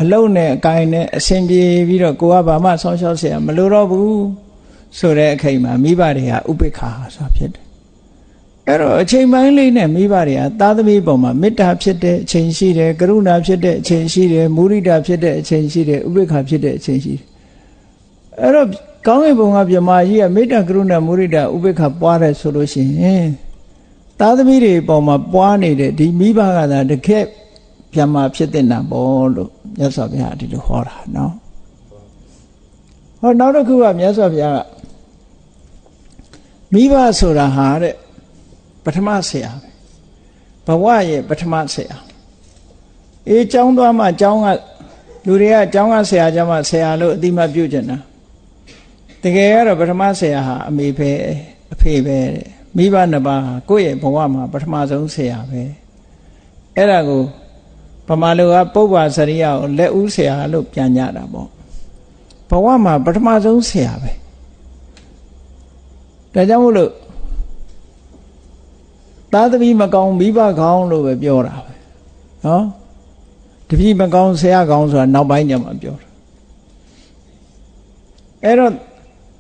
အလုံးနဲ့အကိုင်နဲ့အစဉ်ပြေပြီးတော့ကိုကဘာမှဆောင်းရှောက်เสียမလိုတော့ဘူးဆိုတဲ့အချိန်မှာမိဘတွေကဥပိ္ပခာဆိုတာဖြစ်တယ်အဲ့တော့အချိန်ပိုင်းလေးနဲ့မိဘတွေကသားသမီးပေါ်မှာမေတ္တာဖြစ်တဲ့အချိန်ရှိတယ်ကရုဏာဖြစ်တဲ့အချိန်ရှိတယ်မုရိဒဖြစ်တဲ့အချိန်ရှိတယ်ဥပိ္ပခာဖြစ်တဲ့အချိန်ရှိတယ်အဲ့တော့ကောင်းကင်ဘုံကမြမကြီးကမေတ္တာကရုဏာမုရိဒဥပိ္ပခာပွားတယ်ဆိုလို့ရှိရင်သားသမီးတွေပေါ်မှာပွားနေတဲ့ဒီမိဘကသာတကယ်မြမဖြစ်တဲ့နာပေါ့လို့မြတ်စွာဘုရားဒီလိုဟောတာနော်ဟောနောက်တစ်ခုကမြတ်စွာဘုရားကမိဘဆိုတာဟာတဲ့ပထမဆရာဘဝရဲ့ပထမဆရာကျောင်းသွားမှကျောင်းကလူတွေကကျောင်းကဆရာကျမှဆရာလို့အတိမပြုကျင်တာတကယ်ကတော့ပထမဆရာဟာအမေပဲအဖေပဲတဲ့မိဘနှစ်ပါးကိုယ့်ရဲ့ဘဝမှာပထမဆုံးဆရာပဲအဲ့ဒါကိုဗမာလူကပုဗ္ဗစရိယကိုလက်ဦးဆရာလို့ပြန်ကြတာပေါ့ဘဝမှာပထမဆုံးဆရာပဲဒါကြောင့်မို့လို့သားသမီးမကောင်းမိဘကောင်းလို့ပဲပြောတာပဲနော်တပည့်မကောင်းဆရာကောင်းဆိုတာနောက်ပိုင်းကျမှပြောတာအဲ့တော့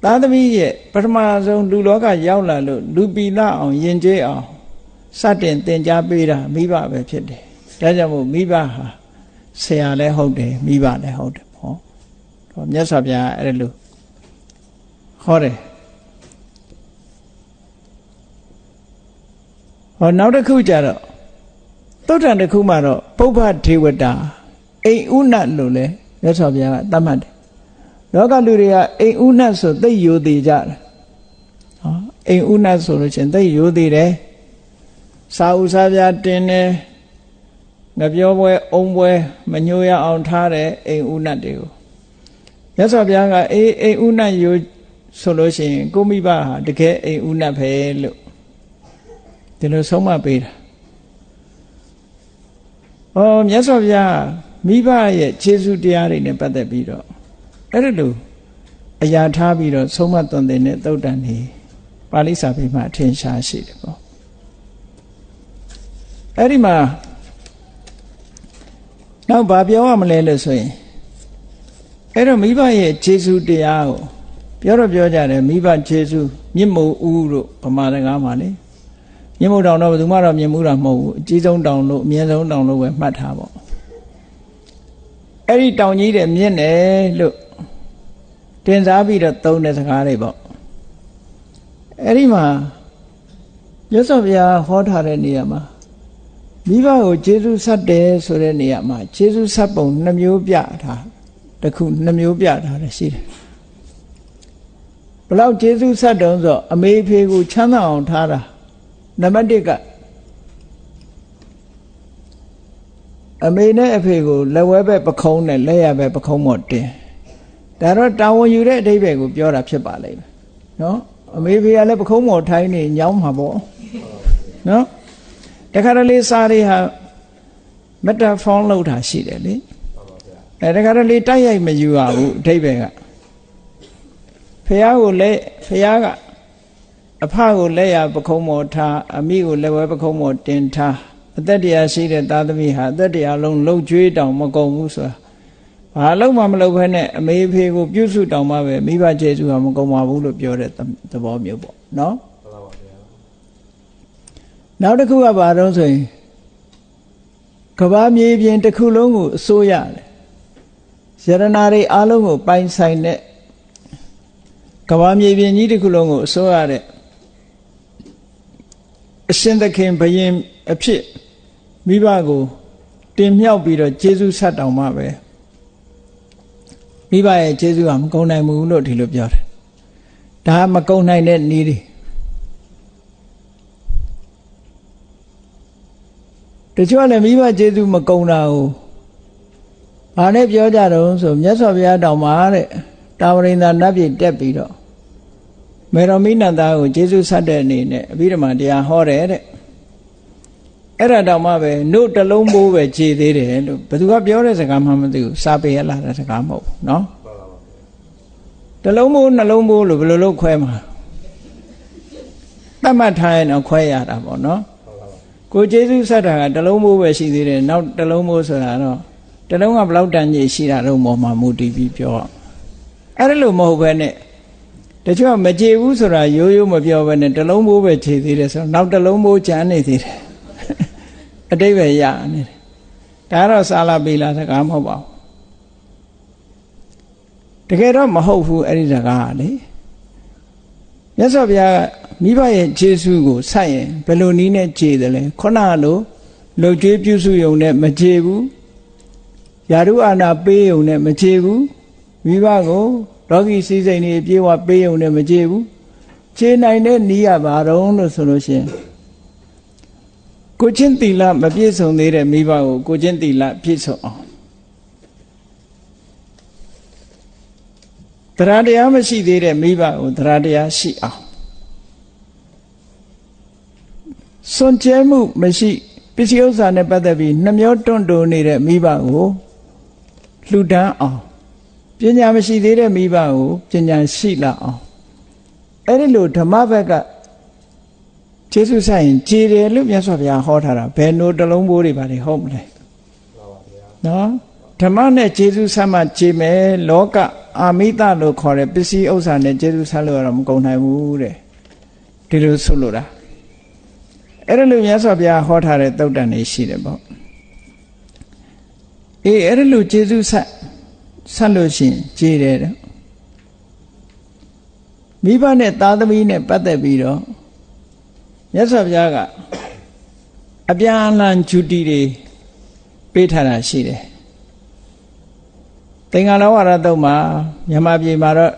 သားသမီးရဲ့ပထမဆုံးလူလောကရောက်လာလို့လူပီလာအောင်ယဉ်ကျေးအောင်စတင်သင်ကြားပေးတာမိဘပဲဖြစ်တယ်ဒါကြောင့်မို့မိဘဟာဆရာလည်းဟုတ်တယ်မိဘလည်းဟုတ်တယ်ပေါ့တော့မြတ်စွာဘုရားအဲ့လိုဟောတယ်ဟောနောက်တစ်ခုကျတော့သုတ္တန်တစ်ခုမှတော့ပုဗ္ဗဒေဝတာအိမ်ဥနတ်လို့လဲမြတ်စွာဘုရားကသတ်မှတ်တယ်လောကလူတွေကအိမ်ဥနတ်ဆိုသိယိုသေးကြတယ်ဟောအိမ်ဥနတ်ဆိုလို့ချင်းသိယိုသေးတယ်စာဥစားပြတင်တယ်ငပြောပွဲအုံပွဲမညိုရအောင်ထားတဲ့အိမ်ဥနတ်တွေကိုမြတ်စွာဘုရားကအိမ်ဥနတ်ယိုဆိုလို့ရှိရင်ကိုမိဘဟာတကယ်အိမ်ဥနတ်ပဲလို့ဒီလိုဆုံးမပေးတာမြတ်စွာဘုရားမိဘရဲ့ခြေဆုတရားတွေနဲ့ပတ်သက်ပြီးတော့အဲ့ဒီလိုအရာထားပြီးတော့ဆုံးမသွန်သင်တဲ့သုတ်တန်နေပါဠိစာပေမှာအထင်ရှားရှိတယ်ပေါ့အဲ့ဒီမှာနောက်ဘာပြောရမလဲလို့ဆိုရင်အဲ့တော့မိဘရဲ့ခြေဆုတရားကိုပြောကြတယ်မိဘခြေဆုမြင့်မို့ဦးလို့ဗမာစကားမှာလေမြင့်မို့တောင်တော့ဘယ်သူမှတော့မြင်မှုတာမဟုတ်ဘူးအကြီးဆုံးတောင်လို့အမြင့်ဆုံးတောင်လို့ပဲမှတ်ထားပေါ့အဲ့ဒီတောင်ကြီးတဲ့မြင့်တယ်လို့တင်စားပြီးတော့သုံးတဲ့စကားတွေပေါ့အဲ့ဒီမှာမြတ်စွာဘုရားဟောထားတဲ့နေရာမှာမိဘကိုကျေးဇူးဆက်တယ်ဆိုတဲ့နေရာမှာကျေးဇူးဆက်ပုံ2မျိုးပြထားတစ်ခု2မျိုးပြထားတယ်ရှိတယ်ဘလောက်ကျေးဇူးဆက်တုံးဆိုအမေဖေကိုချမ်းသာအောင်ထားတာနံပါတ်1ကအမေနဲ့အဖေကိုလက်ဝဲဘက်ပခုံးနဲ့လက်ရဘက်ပခုံးမော့တင်ဒါတော့တာဝန်ယူတဲ့အဓိပ္ပာယ်ကိုပြောတာဖြစ်ပါလိမ့်မယ်နော်အမေဖေကလည်းပခုံးမော့ထိုင်းနေညောင်းမှာပေါ့နော်တခါတလေစာတွေဟာမက်တာဖောင်းလောက်တာရှိတယ်လေတခါတလေတိုက်ရိုက်မယူရဘူးအဓိပ္ပာယ်ကဖះကအဖကိုလက်ရပခုံးမော်ထားအမိကိုလက်ဝဲပခုံးမော်တင်ထားအသက်တရားရှိတဲ့သားသမီးဟာအသက်တရားလုံးလှုပ်ကြွေးတောင်မကုန်ဘူးဆိုတာဘာလုံးမှမလုပ်ဘဲနဲ့အမေဖေကိုပြုစုတောင်မှပဲမိဘကျေးဇူးဟာမကုန်ပါဘူးလို့ပြောတဲ့သဘောမျိုးပေါ့နော်နောက်တစ်ခုကဘာတော့ဆိုရင် ကဘာမြေပြင်တစ်ခုလုံးကိုအစိုးရတယ်ယရနာတွေအားလုံးကိုပိုင်ဆိုင်တဲ့ကဘာမြေပြင်ကြီးတစ်ခုလုံးကိုအစိုးရတဲ့အရှင်သခင်ဘုရင်အဖြစ်မိဘကိုတင်မြှောက်ပြီးတော့ကျေးဇူးဆက်တောင်းမှပဲမိဘရဲ့ကျေးဇူးကမကုန်နိုင်ဘူးလို့ဒီလိုပြောတယ်ဒါမကုန်နိုင်တဲ့နည်းတွေတချို့လည်းမိဘကျေးဇူးမကုန်တာကိုဘာနဲ့ပြောကြတော့ဆိုမြတ်စွာဘုရားတောင်မှတဲ့တာဝရိန္ဒာနတ်ပြည်တက်ပြီးတော့မေရောမိနန္ဒာကိုကျေးဇူးဆက်တဲ့အနေနဲ့အဘိဓမ္မာတရားဟောတယ်တဲ့အဲ့ဒါတောင်မှပဲနှုတ်တလုံးမိုးပဲခြေသေးတယ်လို့ဘယ်သူကပြောတဲ့စကားမှမသိဘူးစာပေရလာတဲ့စကားမဟုတ်ဘူးနော်တလုံးမိုးနှလုံးမိုးလို့ဘယ်လိုလုပ်ခွဲမှာတတ်မှတ်ထားရင်တော့ခွဲရတာပေါ့နော်ကိုကျေးဇူးဆက်တာကတလုံးမိုးပဲရှိသေးတယ်နောက်တလုံးမိုးဆိုတာတော့တလုံးကဘယ်လောက်တန်ကြီးရှိတာတော့ပေါ်မှာမူတည်ပြီးပြောအဲ့ဒါလို့မဟုတ်ပဲနဲ့တချို့မကြည်ဘူးဆိုတာရိုးရိုးမပြောဘဲနဲ့တလုံးမိုးပဲခြေသေးတယ်ဆိုတော့နောက်တလုံးမိုးကျန်နေသေးတယ်အတိတ်ပဲရနေတယ်ဒါတော့စာလာပေလာစကားမဟုတ်ပါဘူးတကယ်တော့မဟုတ်ဘူးအဲ့ဒီစကားကလေမြတ်စွာဘုရားကမိဘရဲ့ကျေးဇူးကိုဆက်ရင်ဘယ်လိုနည်းနဲ့ခြေတယ်လဲခုနကလိုလှုပ်ကြွေးပြုစုယုံနဲ့မခြေဘူးယာရုအာနာပေးယုံနဲ့မခြေဘူးမိဘကိုလောကီစည်းစိမ်တွေပြေဝပေးယုံနဲ့မခြေဘူးခြေနိုင်တဲ့နည်းရပါတော့လို့ဆိုလို့ရှိရင်ကိုချင်းသီလမပြည့်စုံသေးတဲ့မိဘကိုကိုချင်းသီလပြည့်စုံအောင်တရားတရားမရှိသေးတဲ့မိဘကိုတရားတရားရှိအောင်စွန့်ကြဲမှုမရှိပစ္စည်းဥစ္စာနဲ့ပတ်သက်ပြီးနှမျောတွန့်တိုးနေတဲ့မိဘကိုလှူဒန်းအောင်ပညာမရှိသေးတဲ့မိဘကိုပညာရှိလာအောင်အဲ့ဒီလိုဓမ္မဘက်ကကျေးဇူးဆိုင်ရင်ကြည်တယ်လို့မြတ်စွာဘုရားဟောထားတာဘယ်နိုးတလုံးဘိုးတွေပါလေဟုတ်မလဲနော်ဓမ္မနဲ့ကျေးဇူးဆက်မှကြည်မယ်လောကအာမိတလို့ခေါ်တဲ့ပစ္စည်းဥစ္စာနဲ့ကျေးဇူးဆက်လို့ရတော့မကုန်နိုင်ဘူးတဲ့ဒီလိုဆိုလို့တာအဲ့ဒါလို့မြတ်စွာဘုရားဟောထားတဲ့သုတ်တန်တွေရှိတယ်ပေါ့အေးအဲ့ဒါလို့ကျေးဇူးဆက်လို့ရှိရင်ကြည်တယ်တဲ့မိဘနဲ့သားသမီးနဲ့ပတ်သက်ပြီးတော့မြတ်စွာဘုရားကအပြန်အလှန်ဂျူတီတွေပေးထားတာရှိတယ်သင်္ဃာလဝရတုံမှာမြန်မာပြည်မှာတော့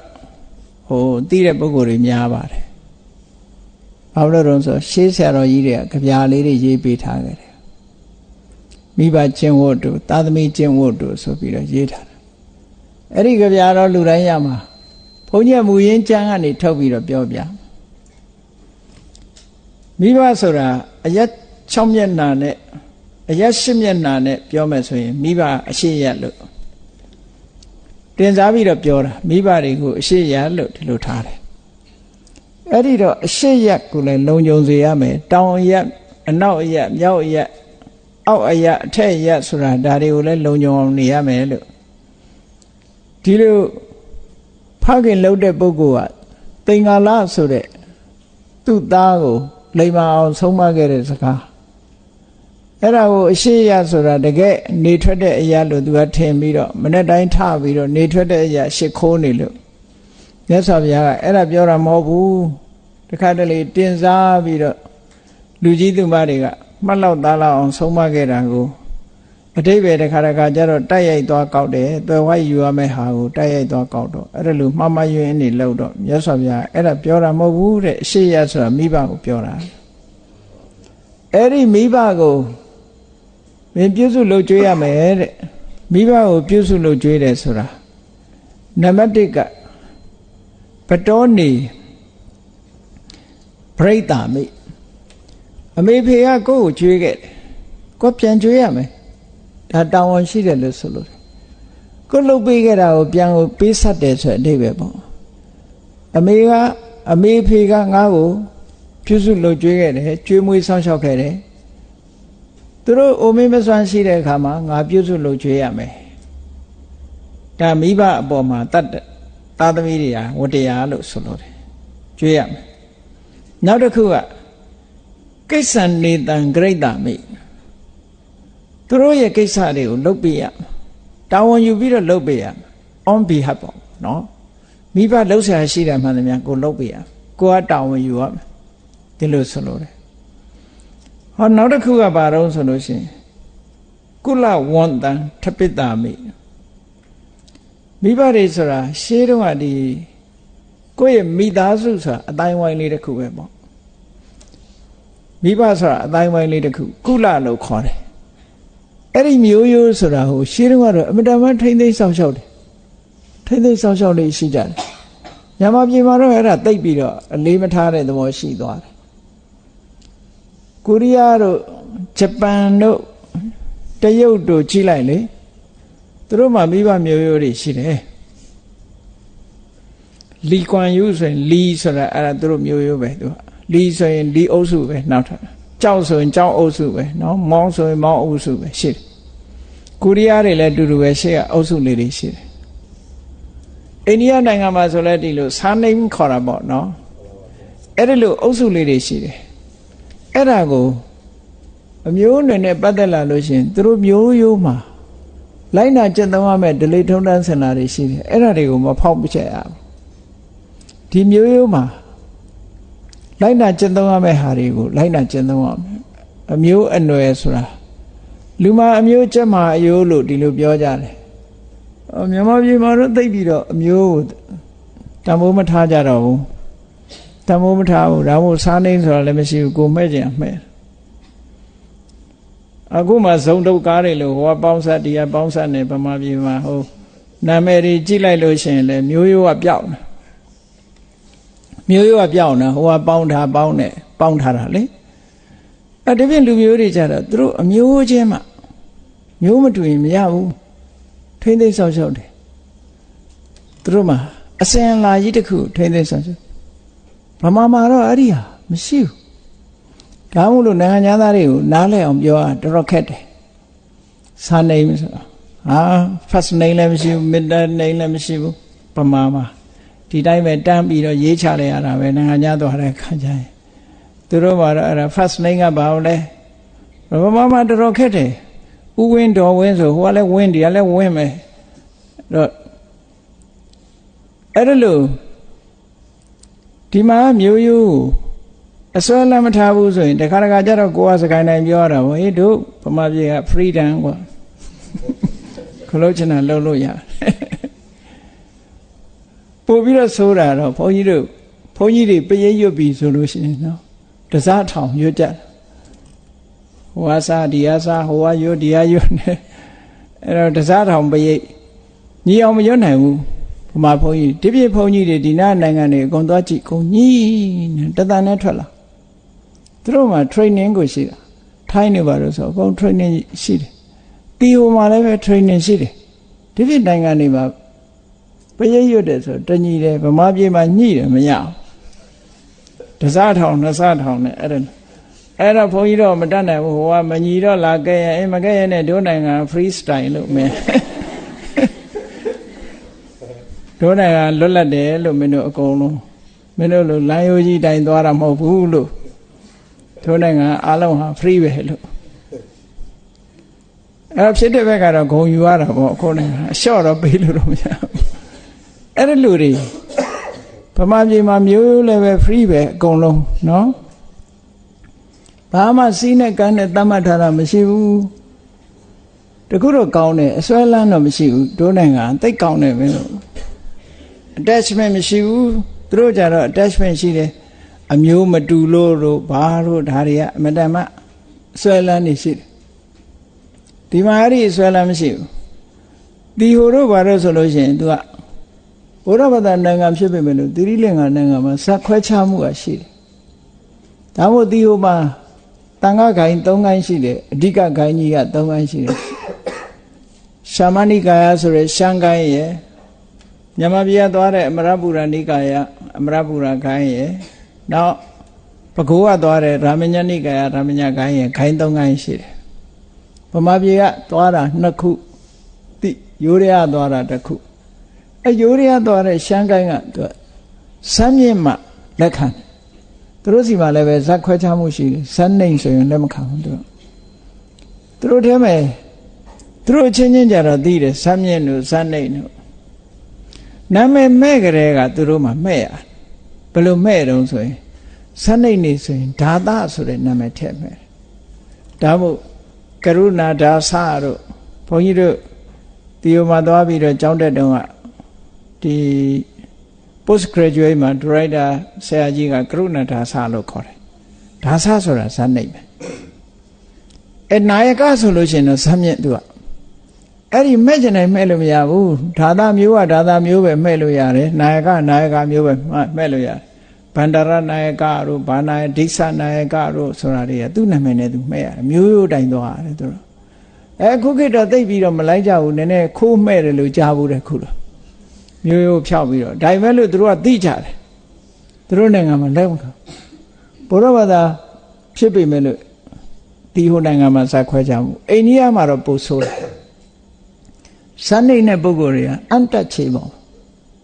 သိတဲ့ပုဂ္ဂိုလ်တွေများပါတယ်ဘာလို့လဲဆိုရှေးဆရာတော်ကြီးတွေကကြပြလေးတွေရေးပေးထားခဲ့တယ်မိဘကျင့်ဝတ်တို့သားသမီးကျင့်ဝတ်တို့ဆိုပြီးတော့ရေးထားတယ်အဲ့ဒီကြပြတော့လူတိုင်းရမှာဘုန်းကြီးမူရင်းကျမ်းကနေထုတ်ပြီးတော့ပြောပြမိဘဆိုတာအရက်6မျက်နှာနဲ့အရက်10မျက်နှာနဲ့ပြောမယ်ဆိုရင်မိဘအရှိရလို့တင်စားပြီးတော့ပြောတာမိဘတွေကိုအရှိရလို့ဒီလိုထားတယ်အဲ့ဒီတော့အရှိရကိုလည်းလုံခြုံစေရမယ်တောင်ရက်အနောက်အရက်မြောက်အရက်အောက်အရက်အထက်အရက်ဆိုတာဒါတွေကိုလည်းလုံခြုံအောင်နေရမယ်လို့ဒီလိုဖခင်လှုပ်တဲ့ပုဂ္ဂိုလ်ကသင်္ကာလဆိုတဲ့သူ့သားကိုလိမ္မာအောင်ဆုံးမခဲ့တဲ့စကားအဲ့ဒါကိုအရှိရဆိုတာတကယ်နေထွက်တဲ့အရာလို့သူကထင်ပြီးတော့မနေ့တိုင်းထပြီးတော့နေထွက်တဲ့အရာရှစ်ခိုးနေလို့မြတ်စွာဘုရားကအဲ့ဒါပြောတာမဟုတ်ဘူးတခါတလေတင်စားပြီးတော့လူကြီးသူမတွေကမှတ်လောက်သားလောက်အောင်ဆုံးမခဲ့တာကိုအတိပ္ပယ်တခါကျတော့တိုက်ရိုက်သွားကောက်တယ်သွယ်ဝိုက်ယူရမယ့်ဟာကိုတိုက်ရိုက်သွားကောက်တော့အဲ့ဒါလိုမှားမှားယွင်းနေလို့တော့မြတ်စွာဘုရားအဲ့ဒါပြောတာမဟုတ်ဘူးတဲ့အရှိရဆိုတာမိဘကိုပြောတာအဲ့ဒီမိဘကိုမင်းပြုစုလုပ်ကြွေးရမယ်တဲ့မိဘကိုပြုစုလုပ်ကြွေးတယ်ဆိုတာနံပါတ်1ကပတောနေပရိသမိအမေဖေကကိုယ့်ကိုကြွေးခဲ့တယ်ကိုပြန်ကြွေးရမယ်ဒါတောင်းဝန်ရှိတယ်လို့ဆိုလို့ကိုလှုပ်ပေးခဲ့တာကိုပြန်ကိုပေးဆက်တယ်ဆိုတဲ့အဓိပ္ပာယ်ပေါ့အမေဖေကငါ့ကိုပြုစုလုပ်ကြွေးခဲ့တယ်ကြွေးမွေးဆောင်းလျှောက်ခဲ့တယ်သူတို့အိုမေးမစွမ်းရှိတဲ့အခါမှာငါပြုစုလုပ်ကြွေးရမယ်ဒါမိဘအပေါ်မှာတတ်သားသမီးတွေဟာဝတ္တရားလို့ဆိုလို့တယ်ကြွေးရမယ်နောက်တစ်ခုကကိစ္ဆံနေတံဂရိတ္တမိ သူတို့ရဲ့ကိစ္စတွေကိုလုပ်ပေးရတာဝန်ယူပြီးတော့လုပ်ပေးရ on behalf ပေါ့နော်မိဘလှုပ်ရှားရှိတယ်မှန်တယ်များကိုလုပ်ပေးရကိုကတာဝန်ယူရမယ်ဒီလိုဆိုလို့တယ်ဟောနောက်တစ်ခုကဘာတော့ဆိုလို့ရှိရင်ကုလဝန်တန်ထပိတ္တာမိမိဘတွေဆိုတာရှေးတုန်းကဒီကိုယ့်ရဲ့မိသားစုဆိုတာအတိုင်းဝိုင်းလေးတစ်ခုပဲပေါ့မိဘဆိုတာအတိုင်းဝိုင်းလေးတစ်ခုကုလလို့ခေါ်တယ်အဲ့ဒီမျိုးရိုးဆိုတာဟိုရှေးတုန်းကတော့အမတမထိမ့်သိမ်းဆောက်ရှောက်တယ်ထိမ့်သိမ်းဆောက်ရှောက်လေးရှိကြတယ်မြန်မာပြည်မှာတော့အဲ့ဒါတိတ်ပြီးတော့အလေးမထားတဲ့သဘောရှိသွားတယ်ကိုရီးယားတို့ဂျပန်တို့တရုတ်တို့ကြီးလိုက်လေသူတို့မှမိဘမျိုးရိုးတွေရှိတယ်လီကွမ်ယူဆိုရင်လီဆိုတာအဲ့ဒါသူတို့မျိုးရိုးပဲသူကလီဆိုရင်လီအုပ်စုပဲနောက်ထပ်ကြောက်ဆိုရင်ကြောက်အုပ်စုပဲနော်မောင်းဆိုရင်မောင်းအုပ်စုပဲရှိတယ်ကိုရီးယားတွေလည်းအတူတူပဲရှေ့ကအုပ်စုလေးတွေရှိတယ်အိန္ဒိယနိုင်ငံမှာဆိုလည်းဒီလိုစာနိမ့်ခေါ်တာပေါ့နော်အဲ့ဒီလိုအုပ်စုလေးတွေရှိတယ်အဲ့ဒါကိုအမျိုးအနွယ်နဲ့ပတ်သက်လာလို့ရှိရင်သူတို့မျိုးရိုးမှာလိုက်နာကျင့်သုံးရမယ့်ဒလိထုံးတန်းစင်လာတွေရှိတယ်အဲ့ဒါတွေကိုမဖောက်ပြချက်ရဘူးဒီမျိုးရိုးမှာလိုက်နာကျင့်သုံးရမယ့်ဟာတွေကိုလိုက်နာကျင့်သုံးရမယ်အမျိုးအနွယ်ဆိုတာလူမအမျိုးကျက်မှာအယိုးလို့ဒီလိုပြောကြတယ်မြန်မာပြည်မှာတော့သိပြီးတော့အမျိုးကိုတန်ဖိုးမထားကြတော့ဘူးတန်ဖိုးမထားဘူးဒါမို့စားနေဆိုတာလည်းမရှိဘူးကိုမဲ့ကြင်မဲ့အခုမှဇုံတုတ်ကားတွေလို့ဟိုကပေါင်းဆက်ဒီကပေါင်းဆက်နေဗမာပြည်မှာဟိုနာမည်တွေကြည့်လိုက်လို့ရှိရင်လည်းမျိုးရိုးကပြောက်နေမျိုးရိုးကပြောက်နေဟိုကပေါင်းထားပေါင်းနေပေါင်းထားတာလေအဲ့ဒီပြင်လူမျိုးတွေကြတော့သူတို့အမျိုးချင်းမှမျိုးမတူရင်မရဘူးထိမ့်သိမ့်ဆောက်ရှောက်တယ်သူတို့မှာအစင်လာကြီးတစ်ခုထိမ့်သိမ့်ဆောက်ရှောက်ဗမာမှာတော့အဲ့ဒီဟာမရှိဘူးဒါမို့လို့နိုင်ငံသားတွေကိုနားလည်အောင်ပြောရတော်တော်ခက်တယ်စာနေမဆိုဟာ first name လည်းမရှိဘူး middle name လည်းမရှိဘူးဗမာမှာဒီတိုင်းပဲတန်းပြီးတော့ရေးချလိုက်ရတာပဲနိုင်ငံသားသွားတဲ့ခါကျရင်သူတို့မှာတော့အဲ့ဒါ first name ကဘာလဲဗမာမှာတော်တော်ခက်တယ်ဥဝင်းတော်ဝင်းဆိုဟိုကလည်းဝင်းဒီကလည်းဝင်းမယ်တော့အဲ့ဒါလို့ဒီမှာမျိုးရိုးအစွဲလမ်းမထားဘူးဆိုရင်တခါတခါကျတော့ကိုယ်ကစကိုင်းတိုင်းပြောရတာဗောဟေးတို့ဗမာပြည်က freedom ကွာခလို့ချင်တာလုပ်လို့ရပို့ပြီးတော့ဆိုးတာတော့ဘုန်းကြီးတွေပရိတ်ရွတ်ပြီဆိုလို့ရှိရင်နော်တစားထောင်ရွတ်ကြဟိုအစားဒီအစားဟိုကရွတ်ဒီအရွတ်နဲ့အဲ့တော့တစားထောင်ပရိတ်ညီအောင်မရွတ်နိုင်ဘူးဗမာဘုန်းကြီးဒီပြည့်ဘုန်းကြီးတွေဒီနားနိုင်ငံတွေအကုန်သွားကြည့်ကုန်ညီတတန်နဲ့ထွက်လာသူတို့မှာ training ကိုရှိတာထိုင်းနေပါလို့ဆိုအကုန် training ရှိတယ်တီဟိုမှာလည်းပဲ training ရှိတယ်ဒီပြည့်နိုင်ငံတွေမှာပရိတ်ရွတ်တယ်ဆိုတညီတယ်ဗမာပြည်မှာညှိတယ်မရအောင်တစားထောင်နှစ်စားထောင်နဲ့အဲ့တော့ဘုန်းကြီးတော့မတတ်နိုင်ဘူးဟိုကမညီတော့လာခဲ့ရင်မခဲ့ရင်နဲ့တို့နိုင်ငံ free style လို့မင်းတို့နိုင်ငံလွတ်လပ်တယ်လို့မင်းတို့အကုန်လုံးမင်းတို့လိုလမ်းရိုးကြီးတိုင်းသွားတာမဟုတ်ဘူးလို့တို့နိုင်ငံအားလုံးဟာ free ပဲလို့အဲ့ဖြစ်တဲ့ဘက်ကတော့ဂုံယူရတာပေါ့အခုနိုင်ငံအလျှော့တော့ပေးလို့တော့မရဘူးအဲ့ဒီလူတွေဗမာပြည်မှာမျိုးလည်းပဲ free ပဲအကုန်လုံးနော်ဘာမှစီးနဲ့ကမ်းနဲ့တတ်မှတ်ထားတာမရှိဘူးတခုတော့ကောင်းတယ်အစွဲလန်းတော့မရှိဘူးတို့နိုင်ငံသိတ်ကောင်းတယ်ပဲလို့ attachment မရှိဘူးသူတို့ကြတော့ attachment ရှိတယ်အမျိုးမတူလို့တို့ဘာတို့ဒါတွေကအမတန်မှအစွဲလန်းနေရှိတယ်ဒီမှာအဲ့ဒီအစွဲလန်းမရှိဘူးဒီဟိုတို့ဘာလို့ဆိုလို့ရှိရင် तू ကဘုရားဘာသာနိုင်ငံဖြစ်ပေမဲ့လို့သီရိလင်္ကာနိုင်ငံမှာဇက်ခွဲခြားမှုကရှိတယ်ဒါမို့ဒီဟိုမှာတန်ခါဂိုင်း၃ဂိုင်းရှိတယ်အဓိကဂိုင်းကြီးက၃ဂိုင်းရှိတယ်ရှာမဏိကာယဆိုရယ်ရှမ်းဂိုင်းရယ်မြန်မာပြည်ကသွားတဲ့အမရပူရဏိကာယအမရပူရဂိုင်းရယ်နောက်ပဲခူးကသွားတဲ့ရာမညဏိကာယရာမညဂိုင်းရယ်ဂိုင်း၃ဂိုင်းရှိတယ်ဗမာပြည်ကသွားတာ2ခုတိရိုးရသွားတာ1ခုအဲရိုးရသွားတဲ့ရှမ်းဂိုင်းကသူစမ်းမြင့်မှလက်ခံသူတို့စီမှာလည်းပဲဇက်ခွဲခြားမှုရှိတယ်ဇက်နှိမ်ဆိုရင်လက်မခံဘူးသူ သူတို့ထဲမှာသူတို့ချင်းချင်းကြတော့သိတယ်ဇမြင့်တို့ဇနိတ်တို့နာမည်မဲ့ကြတဲ့ကသူတို့မှမဲ့ရဘယ်လိုမဲ့တုံးဆိုရင်ဇနိတ်နေဆိုရင်ဓာသဆိုတဲ့နာမည်ထည့်မဲ့ဒါမို့ကရုဏာဒါသတို့ဘုန်းကြီးတို့ဒီမှာသွားပြီးတော့ကျောင်းတက်တုန်းကဒီ post graduate မှာ director ဆရာကြီးကကရုဏာဒါသလို့ခေါ်တယ်ဒါသဆိုတာဇနိတ်ပဲအဲနာယကဆိုလို့ရှိရင်တော့ဇမြင့်သူကအဲ့ဒီမဲ့ကျင်နိုင်မဲ့လို့မရဘူးဓာသမျိုးကဓာသမျိုးပဲမဲ့လို့ရတယ်နာယကမျိုးပဲမဲ့လို့ရတယ်ဗန္ဒရနာယကတို့ဘာနာယဒိဋ္ဌနာယကတို့ဆိုတာတွေကသူ့နာမည်နဲ့သူမဲ့ရတယ်မျိုးတိုင်သွားရတယ်သူတို့အခုခေတ်တော့သိပြီးတော့မလိုက်ကြဘူးနည်းနည်းခိုးမဲ့တယ်လို့ကြားဘူးတဲ့ခုလိုမျိုးဖြောက်ပြီးတော့ဒါပေမဲ့လို့သူတို့ကသိကြတယ်သူတို့နိုင်ငံမှာလက်မခံဘုရားဘာသာဖြစ်ပေမဲ့လို့ဒီဟိုနိုင်ငံမှာစခွဲကြမှုအိန္ဒိယမှာတော့ပို့ဆိုးတယ်ဇနိတ်နဲ့ပုဂ္ဂိုလ်တွေကအန်တက်ချေပေါ့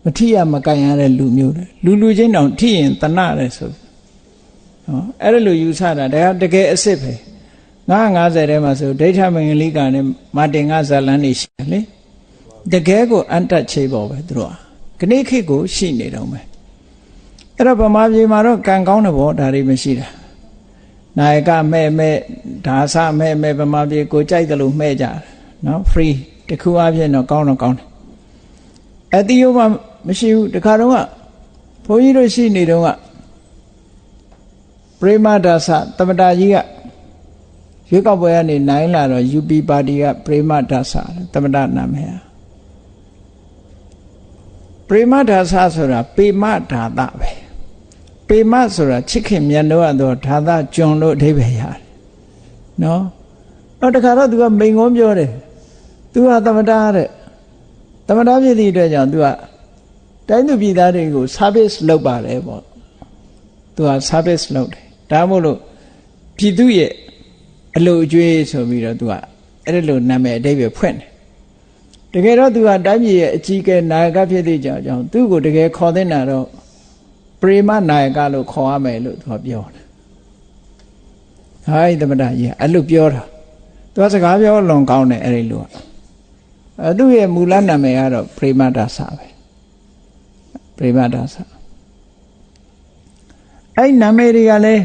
မထိရမကန်ရတဲ့လူမျိုးတွေလူချင်းတောင်ထိရင်တနာတယ်ဆိုနော်အဲ့ဒါလိုယူဆတာဒါကတကယ်အစ်စ်ပဲ950ထဲမှာဆိုဒိဋ္ဌမင်္ဂလိကနဲ့မာတင်ကဇလန်းနေရှိတယ်လေတကယ်ကိုအန်တက်ချေပေါ့ပဲသူတို့ကခဏခေတ်ကိုရှိနေတော့မယ်အဲ့တော့ဗမာပြည်မှာတော့ကံကောင်းတယ်ပေါ့ဒါတွေမရှိတာနာယကမဲ့ဓာသမဲ့ဗမာပြည်ကိုကြိုက်တယ်လို့မဲ့ကြတယ်နော် free တခုအပြည့်တော့ကောင်းတယ်အတိယမမရှိဘူးတခါတော့ကဘုန်းကြီးတို့ရှိနေတော့ကပရိမဒါသသမတာကြီးကရွေးကောက်ပွဲကနေနိုင်လာတော့ UP ပါတီကပရိမဒါသသမတာနာမည်ပရိမဒါသဆိုတာပေမဒါသပဲပေမဆိုတာချစ်ခင်မြတ်လို့ရတော့ဓာသကျွန်လို့အဓိပ္ပာယ်ရတယ်နော်တော့တခါတော့ तू ကမိန်ကုန်းပြောတယ်သူကသမတာတဲ့သမတာဖြစ်သည့်အတွက်ကြောင့်သူကတိုင်းသူပြည်သားတွေကို service လုပ်ပါတယ်ပေါ့သူက service လုပ်တယ်ဒါမို့လို့ပြည်သူရဲ့အလို့အကျွေးဆိုပြီးတော့သူကအဲ့ဒီလိုနာမည်အဓိပ္ပာယ်ဖွင့်တယ်တကယ်တော့သူကတိုင်းပြည်ရဲ့အကြီးအကဲနာယကဖြစ်သည့်ကြောင့်သူ့ကိုတကယ်ခေါ်တဲ့နာတော့ပရိမနာယကလို့ခေါ်ရမယ်လို့သူကပြောတယ်ဟိုင်းသမတာကြီးအဲ့လိုပြောတာသူကစကားပြောလွန်ကောင်းတယ်အဲ့ဒီလိုကသူ့ရဲ့မူလနာမည်ကတော့ပရိမဒါသပဲပရိမဒါသအဲ့နာမည်တွေကလည်း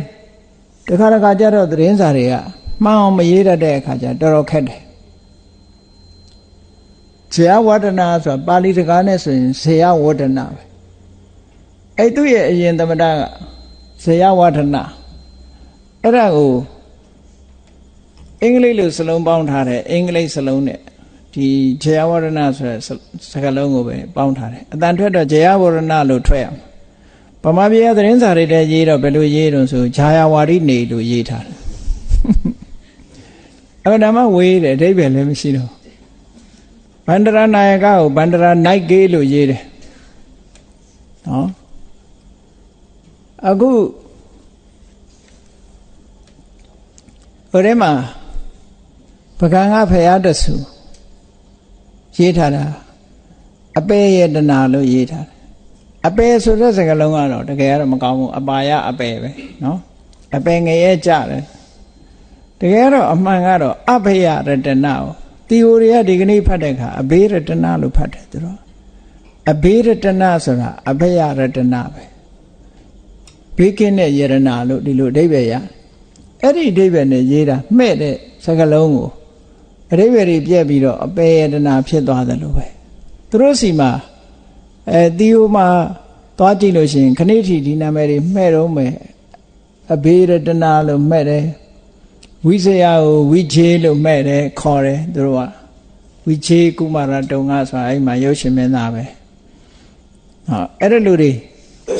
တခါတခါကျတော့သတင်းစာတွေကမှန်အောင်မရေးတတ်တဲ့အခါကျတော်တော်ခက်တယ်ဇေယဝဒနာဆိုတာပါဠိစကားနဲ့ဆိုရင်ဇေယဝဒနာပဲအဲ့သူ့ရဲ့အရင်သမတာကဇေယဝဒနာအဲ့ဒါကိုအင်္ဂလိပ်လိုစလုံးပေါင်းထားတယ်အင်္ဂလိပ်စလုံးနဲ့ဒီဇေယဝရဏဆိုတဲ့စကားလုံးကိုပဲပေါင်းထားတယ်အတန်ထွက်တော့ဇေယဝရဏလို့ထွက်ရမှာဗမာပြည်ကသတင်းစာတွေထဲရေးတော့ဘယ်လိုရေးတော့ဆိုဂျာယာဝါရိနေလို့ရေးထားတယ်အဲ့ဒါမှဝေးတယ်အဓိပ္ပာယ်လည်းမရှိတော့ဗန္ဒရာနာယကကိုဗန္ဒရာနိုင်ကေးလို့ရေးတယ်နော်အခုဟိုထဲမှာပကံကဖရာတဆူရေးထားတာအပေယတနာလို့ရေးထားတယ်အပေဆိုတဲ့စကားလုံးကတော့တကယ်ကတော့မကောင်းဘူးအပါယအပေပဲနော်အပေငရဲကြတယ်တကယ်တော့အမှန်ကတော့အဘယရတနာကိုတီဟိုတွေကဒီကနေ့ဖတ်တဲ့အခါအဘေရတနာလို့ဖတ်တယ်သူတို့အဘေရတနာဆိုတာအဘယရတနာပဲဘေးကင်းတဲ့ယရနာလို့ဒီလိုအဓိပ္ပာယ်ရအဲ့ဒီအဓိပ္ပာယ်နဲ့ရေးတာမှဲ့တဲ့စကားလုံးကိုအဓိပ္ပာယ်ပြက်ပြီးတော့အပေယတနာဖြစ်သွားတယ်လို့ပဲသူတို့စီမှာတီဟိုမှာသွားကြည့်လို့ရှိရင်ခဏထိဒီနာမည်တွေမှဲ့တော့မယ်အဘေရတနာလို့မှဲ့တယ်ဝိဇယကိုဝိချေလို့မှဲ့တယ်ခေါ်တယ်သူတို့ကဝိချေကုမာရတုံကဆိုတာအဲ့မှာရုပ်ရှင်မင်းသားပဲဟောအဲ့ဒါလူတွေ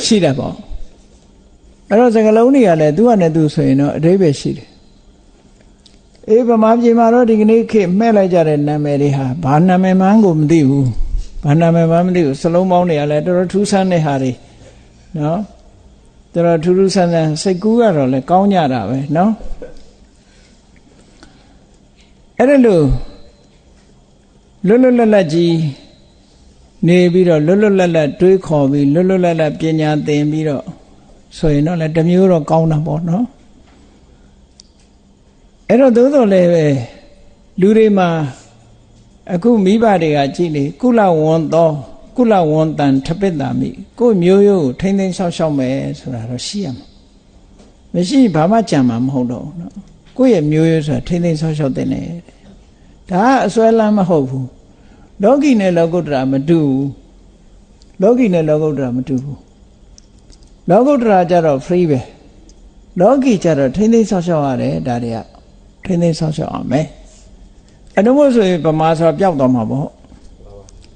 ရှိတယ်ပေါ့အဲ့တော့စကားလုံးတွေကလည်းသူကနဲ့သူဆိုရင်တော့အဓိပ္ပာယ်ရှိတယ်အေးဗမာပြည်မှာတော့ဒီကနေ့ခေတ်မှဲ့လိုက်ကြတဲ့နာမည်တွေဟာဘာနာမည်မှန်းကိုမသိဘူးဘာနာမည်မှန်းမသိဘူးစလုံးပေါင်းတွေကလည်းတော်တော်ထူးဆန်းတဲ့ဟာတွေနော်တော်တော်ထူးထူးဆန်းဆန်းစိတ်ကူးကတော့လည်းကောင်းကြတာပဲနော်အဲ့ဒါလို့လွတ်လွတ်လပ်လပ်ကြီးနေပြီးတော့လွတ်လွတ်လပ်လပ်တွေးခေါ်ပြီးလွတ်လွတ်လပ်လပ်ပညာသင်ပြီးတော့ဆိုရင်တော့လည်းတစ်မျိုးတော့ကောင်းတာပေါ့နော်အဲ့တော့သို့တော်လည်းပဲ လူတွေမှာအခုမိဘတွေကကြည့်လေကုလဝန္တောကုလဝန္တန်ထပိတ္တာမိကိုမျိုးရိုးကိုထိမ့်သိမ်းရှောက်ရှောက်မယ်ဆိုတာတော့ရှိရမှာမရှိဘာမှကြံမှာမဟုတ်တော့ဘူးနော်ကိုယ့်ရဲ့မျိုးရိုးဆိုတာထိမ့်သိမ်းရှောက်ရှောက်တဲ့နေဒါကအစွဲလမ်းမဟုတ်ဘူးလောကီနဲ့လောကုတ္တရာမတူဘူးလောကီနဲ့လောကုတ္တရာမတူဘူးလောကုတ္တရာကြတော့ free ပဲလောကီကြတော့ထိမ့်သိမ်းရှောက်ရှောက်ရတယ်ဒါတွေကထိမ့်သိမ်းရှောက်ရှောက်အောင်မယ်အနုမို့ဆိုရင်ဗမာဆိုတာပျောက်သွားမှာပေါ့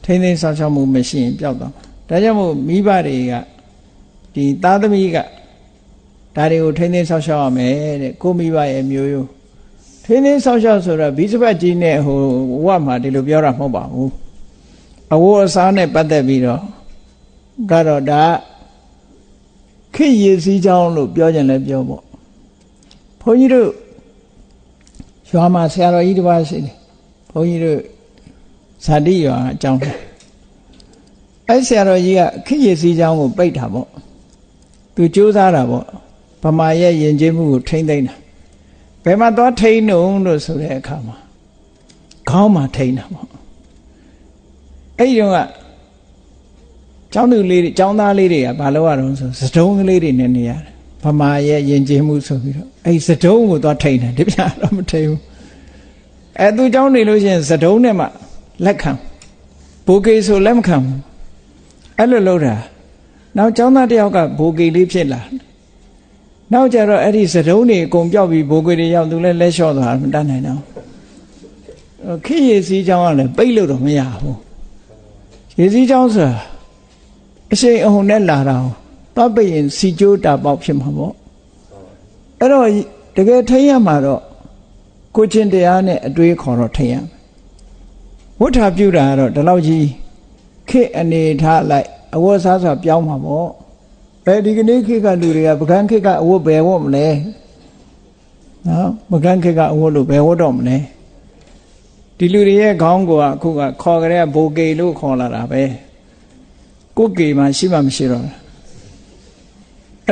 ထိမ့်သိမ်းရှောက်ရှောက်မှုမရှိရင်ပျောက်သွားမှာဒါကြောင့်မို့မိဘတွေကဒီသားသမီးကဒါတွေကိုထိမ့်သိမ်းရှောက်ရှောက်ရမယ်တဲ့ကိုမိဘရဲ့မျိုးရိုးထိမ့်သိမ်းရှောက်ရှောက်ဆိုတော့ဘိစပတ်ကြီးနဲ့ဟိုဝတ်မှာဒီလိုပြောတာမဟုတ်ပါဘူးအဝတ်အစားနဲ့ပတ်သက်ပြီးတော့ကတော့ဒါခေရည်စည်းကြောင်းလို့ပြောကြတယ်ပြောပေါ့ဘုန်းကြီးတို့ရွာမှာဆရာတော်ကြီးတစ်ပါးရှိတယ်ဘုန်းကြီးတို့ဇာတိရွာအကြောင်းအဲ့ဆရာတော်ကြီးကခေရည်စည်းကြောင်းကိုပိတ်တာပေါ့သူကြိုးစားတာပေါ့ဗမာရဲ့ယဉ်ကျေးမှုကိုထိမ့်သိမ်းတာဘယ်မှာသွားထိန်းနှုံလို့ဆိုတဲ့အခါမှာခေါင်းမှာထိန်းတာပေါ့အဲ့ဒီတော့ကကျောင်းသူလေးတွေကျောင်းသားလေးတွေကဘာလုပ်ရတော့ဆိုစတုံးကလေးတွေနဲ့နေရတယ်ဗမာရဲ့ယဉ်ကျေးမှုဆိုပြီးတော့အဲ့စတုံးကိုသွားထိန်းတယ်ဒီပြတော့မထိန်းဘူးအဲ့သူကျောင်းနေလို့ရှိရင်စတုံးနဲ့မှလက်ခံဘိုးကေဆိုလက်မခံဘူးအဲ့လိုလုပ်တာနောက်ကျောင်းသားတယောက်ကဘိုးကေလေးဖြစ်လာနောက်ကြတော့အဲ့ဒီစတုံးတွေအကုန်ပြောက်ပြီးဘိုးကွေတွေရောက်သူလည်းလက်လျှော့သွားမတတ်နိုင်တော့ခေရည်စည်းကြောင်းကလည်းပိတ်လို့တော့မရဘူးရေစည်းကြောင်းဆိုတာအရှိန်အဟုန်နဲ့လာတာတော့ပိတ်ရင်စီကျိုးတာပေါက်ဖြစ်မှာပေါ့အဲ့တော့တကယ်ထိရမှာတော့ကိုချင်းတရားနဲ့အတွေးခေါ်တော့ထိရဝဋ္ဌာပြုတာကတော့ဒီလောက်ကြီးခေအနေထားလိုက်အဝတ်စားဆိုတာပြောင်းမှာပေါ့ဒီကနေ့ခေတ်ကလူတွေကပကန်းခေတ်ကအဝတ်ဘယ်ဝတ်မလဲနော်ပကန်းခေတ်ကအဝတ်လို့ဘယ်ဝတ်တော့မလဲဒီလူတွေရဲ့ခေါင်းကိုအခုကခေါ်ကြတဲ့ဘိုကေလို့ခေါ်လာတာပဲကိုကေမှရှိမှမရှိတော့အဲ့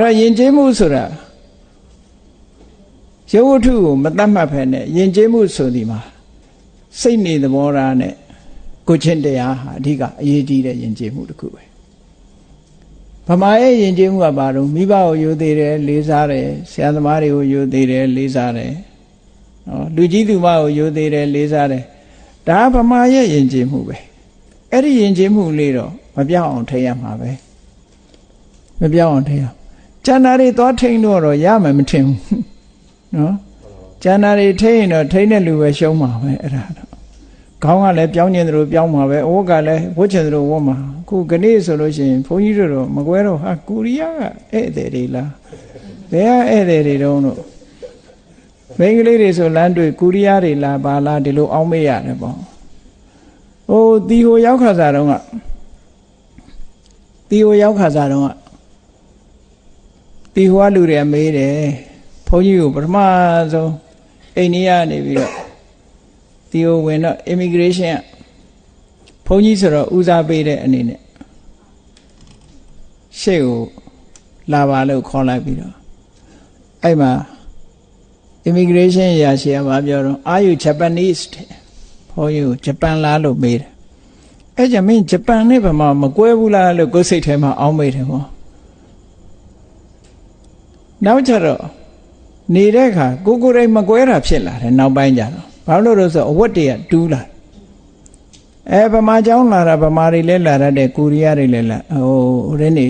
တော့ယဉ်ကျေးမှုဆိုတာရုပ်ဝတ္ထုကိုမတတ်မှတ်ဖ ೇನೆ ယဉ်ကျေးမှုဆိုဒီမှာစိတ်နေသဘောထားနဲ့ကိုချင်းတရားဟာအဓိကအရေးကြီးတဲ့ယဉ်ကျေးမှုတစ်ခုပဲဗမာရဲ့ယဉ်ကျေးမှုကဘာလို့မိဘကိုယိုသေးတယ်လေးစားတယ်ဆရာသမားတွေကိုယိုသေးတယ်လေးစားတယ်နော်လူကြီးသူမကိုယိုသေးတယ်လေးစားတယ်ဒါဗမာရဲ့ယဉ်ကျေးမှုပဲအဲ့ဒီယဉ်ကျေးမှုလေးတော့မပြောင်းအောင်ထိရမှာပဲမပြောင်းအောင်ထိရကျန်တာတွေသွားထိန်တော့ရမယ်မထင်ဘူးနော်ကျန်တာတွေထိရင်တော့ထိတဲ့လူပဲရှုံးမှာပဲအဲ့ဒါတော့ခေါင်းကလည်းပြောင်းကျင်သလိုပြောင်းမှာပဲအဝတ်ကလည်းဝတ်ချင်သလိုဝတ်မှာခုကနေ့ဆိုလို့ရှိရင်ဘုန်းကြီးတို့တော့မကွဲတော့ဟာကိုရီးယားကဧည့်သည်တွေလားဘယ်ကဧည့်သည်တွေတုံးလို့မိန်းကလေးတွေဆိုလမ်းတွေ့ကိုရီးယားတွေလားဘာလားဒီလိုအောင်းမေးရတယ်ပေါ့ဟိုတီဟိုရောက်ခါစားတော့ကတီဟိုရောက်ခါစားတော့ကတီဟိုကလူတွေမေးတယ်ဘုန်းကြီးကိုပထမဆုံးအိန္ဒိယနေပြီးတော့တီဟိုဝင်တော့ immigration ကဘုန်းကြီးဆိုတော့ဦးစားပေးတဲ့အနေနဲ့ရှေ့ကိုလာပါလို့ခေါ်လိုက်ပြီးတော့အဲ့မှာ immigration ရာရှိကပြောတော့ are you Japanese ဘုန်းကြီးကိုဂျပန်လားလို့မေးတယ်အဲ့ကြမင်းဂျပန်နဲ့ဗမာမကွဲဘူးလားလို့ကိုယ်စိတ်ထဲမှာအောင်းမေးတယ်ပေါ့နောက်ကျတော့နေတဲ့အခါကိုယ်တိုင်မကွဲတာဖြစ်လာတယ်နောက်ပိုင်းကျတော့ဘာလို့လဲဆိုအဝတ်တွေကတူးလာဗမာเจ้าလာတာဗမာတွေလည်းလာတတ်တယ်ကိုရီးယားတွေလည်းလာဟိုရင်းနေ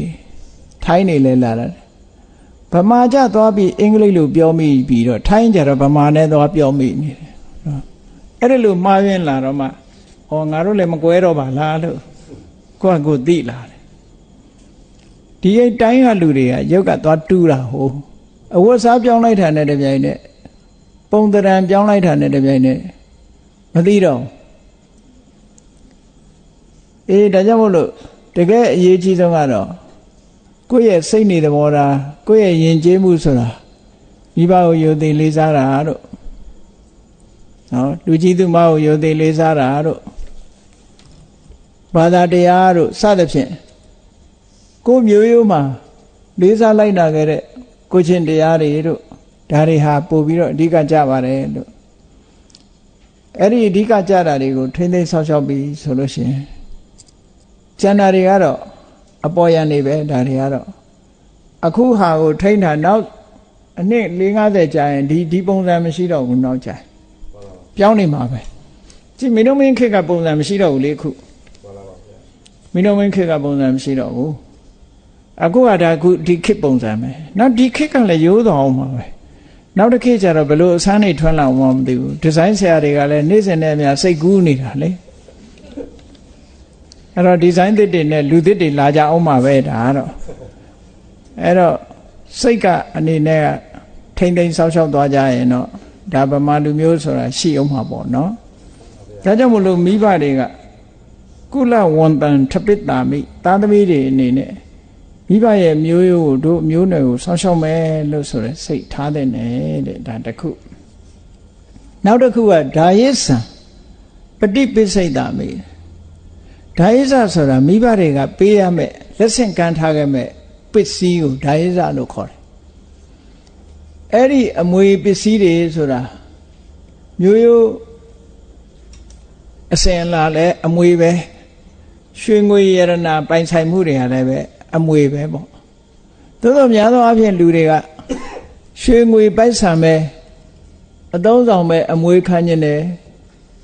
ထိုင်းတွေလည်းလာတတ်တယ်ဗမာကျသွားပြီးအင်္ဂလိပ်လိုပြောမိပြီးတော့ထိုင်းကျတော့ဗမာနဲ့သွားပြောမိနေတယ်အဲ့ဒါလိုမှားရင်းလာတော့မှငါတို့လည်းမကွဲတော့ပါလားလို့ကိုသိလာတယ်ဒီအိတ်တိုင်းကလူတွေကရုပ်ကသွားတူးတာဟိုအဝတ်စားပြောင်းလိုက်တာနဲ့တပြိုင်နက်ပုံတရံပြောင်းလိုက်တာနဲ့တပြိုင်နက်မသိတော့ဒါကြောင့်မို့လို့တကယ်အရေးကြီးဆုံးကတော့ကိုယ့်ရဲ့စိတ်နေသဘောထားကိုယ့်ရဲ့ယဉ်ကျေးမှုဆိုတာမိဘကိုယုံသိလေးစားတာတို့နော်လူကြီးသူမကိုယုံသိလေးစားတာတို့ဘာသာတရားတို့စသဖြင့်ကိုမျိုးရိုးမှာလေးစားလိုက်နာခဲ့တဲ့ကိုချင်းတရားတွေတို့ဒါတွေဟာပို့ပြီးတော့အဓိကကြပါတယ်လို့ အဲ့ဒီအဓိကကြတာတွေကိုထိမ့်သိမ်းဆောက်ရှောက်ပြီးဆိုလို့ရှိရင်ကျန်တာတွေကတော့အပေါ်ယံနေပဲဒါတွေကတော့အခုဟာကိုထိမ့်တာနောက်အနှစ်40-50ကြာရင်ဒီပုံစံမရှိတော့ဘူးနောက်ကြာပြောင်းနေမှာပဲကြည့်မင်းတို့မင်းခေတ်ကပုံစံမရှိတော့ဘူးလေအခုမင်းတို့မင်းခေတ်ကပုံစံမရှိတော့ဘူးအခုကဒါအခုဒီခေတ်ပုံစံပဲနောက်ဒီခေတ်ကလည်းရိုးတော်အောင်မှာပဲနောက်တစ်ခေတ်ကျတော့ဘယ်လိုအစမ်းနေထွန်းလာအောင်မသိဘူးဒီဇိုင်းဆရာတွေကလည်းနေ့စဉ်နဲ့အများစိတ်ကူးနေတာလေအဲ့တော့ဒီဇိုင်းသစ်တွေနဲ့လူသစ်တွေလာကြအောင်မှာပဲဒါတော့အဲ့တော့စိတ်ကအနေနဲ့ကထိမ့်သိမ်းဆောက်ရှောက်သွားကြရင်တော့ဒါဗမာလူမျိုးဆိုတာရှိအောင်မှာပေါ့နော်ဒါကြောင့်မလို့မိဘတွေကကုလဝန်တန်ထပိတ္တာမိသားသမီးတွေအနေနဲ့မိဘရဲ့မျိုးရိုးကိုတို့မျိုးနွယ်ကိုဆောက်ရှောက်မယ်လို့ဆိုရယ်စိတ်ထားတဲ့နဲ့တဲ့ဒါတစ်ခုနောက်တစ်ခုကဒါယိသံပฏิပိစိတ်တာမိဒါယိသဆိုတာမိဘတွေကပေးရမယ်လက်ဆင့်ကမ်းထားခဲ့မဲ့ပစ္စည်းကိုဒါယိသလို့ခေါ်တယ်အဲ့ဒီအမွေပစ္စည်းတွေဆိုတာမျိုးရိုးအစင်လာလဲအမွေပဲရွှေငွေရတနာပိုင်ဆိုင်မှုတွေဟာလည်းပဲအမွေပဲပေါ့သို့သောများသောအားဖြင့်လူတွေကရွှေငွေပိုက်ဆံပဲအသုံးဆောင်ပဲအမွေခံနေတယ်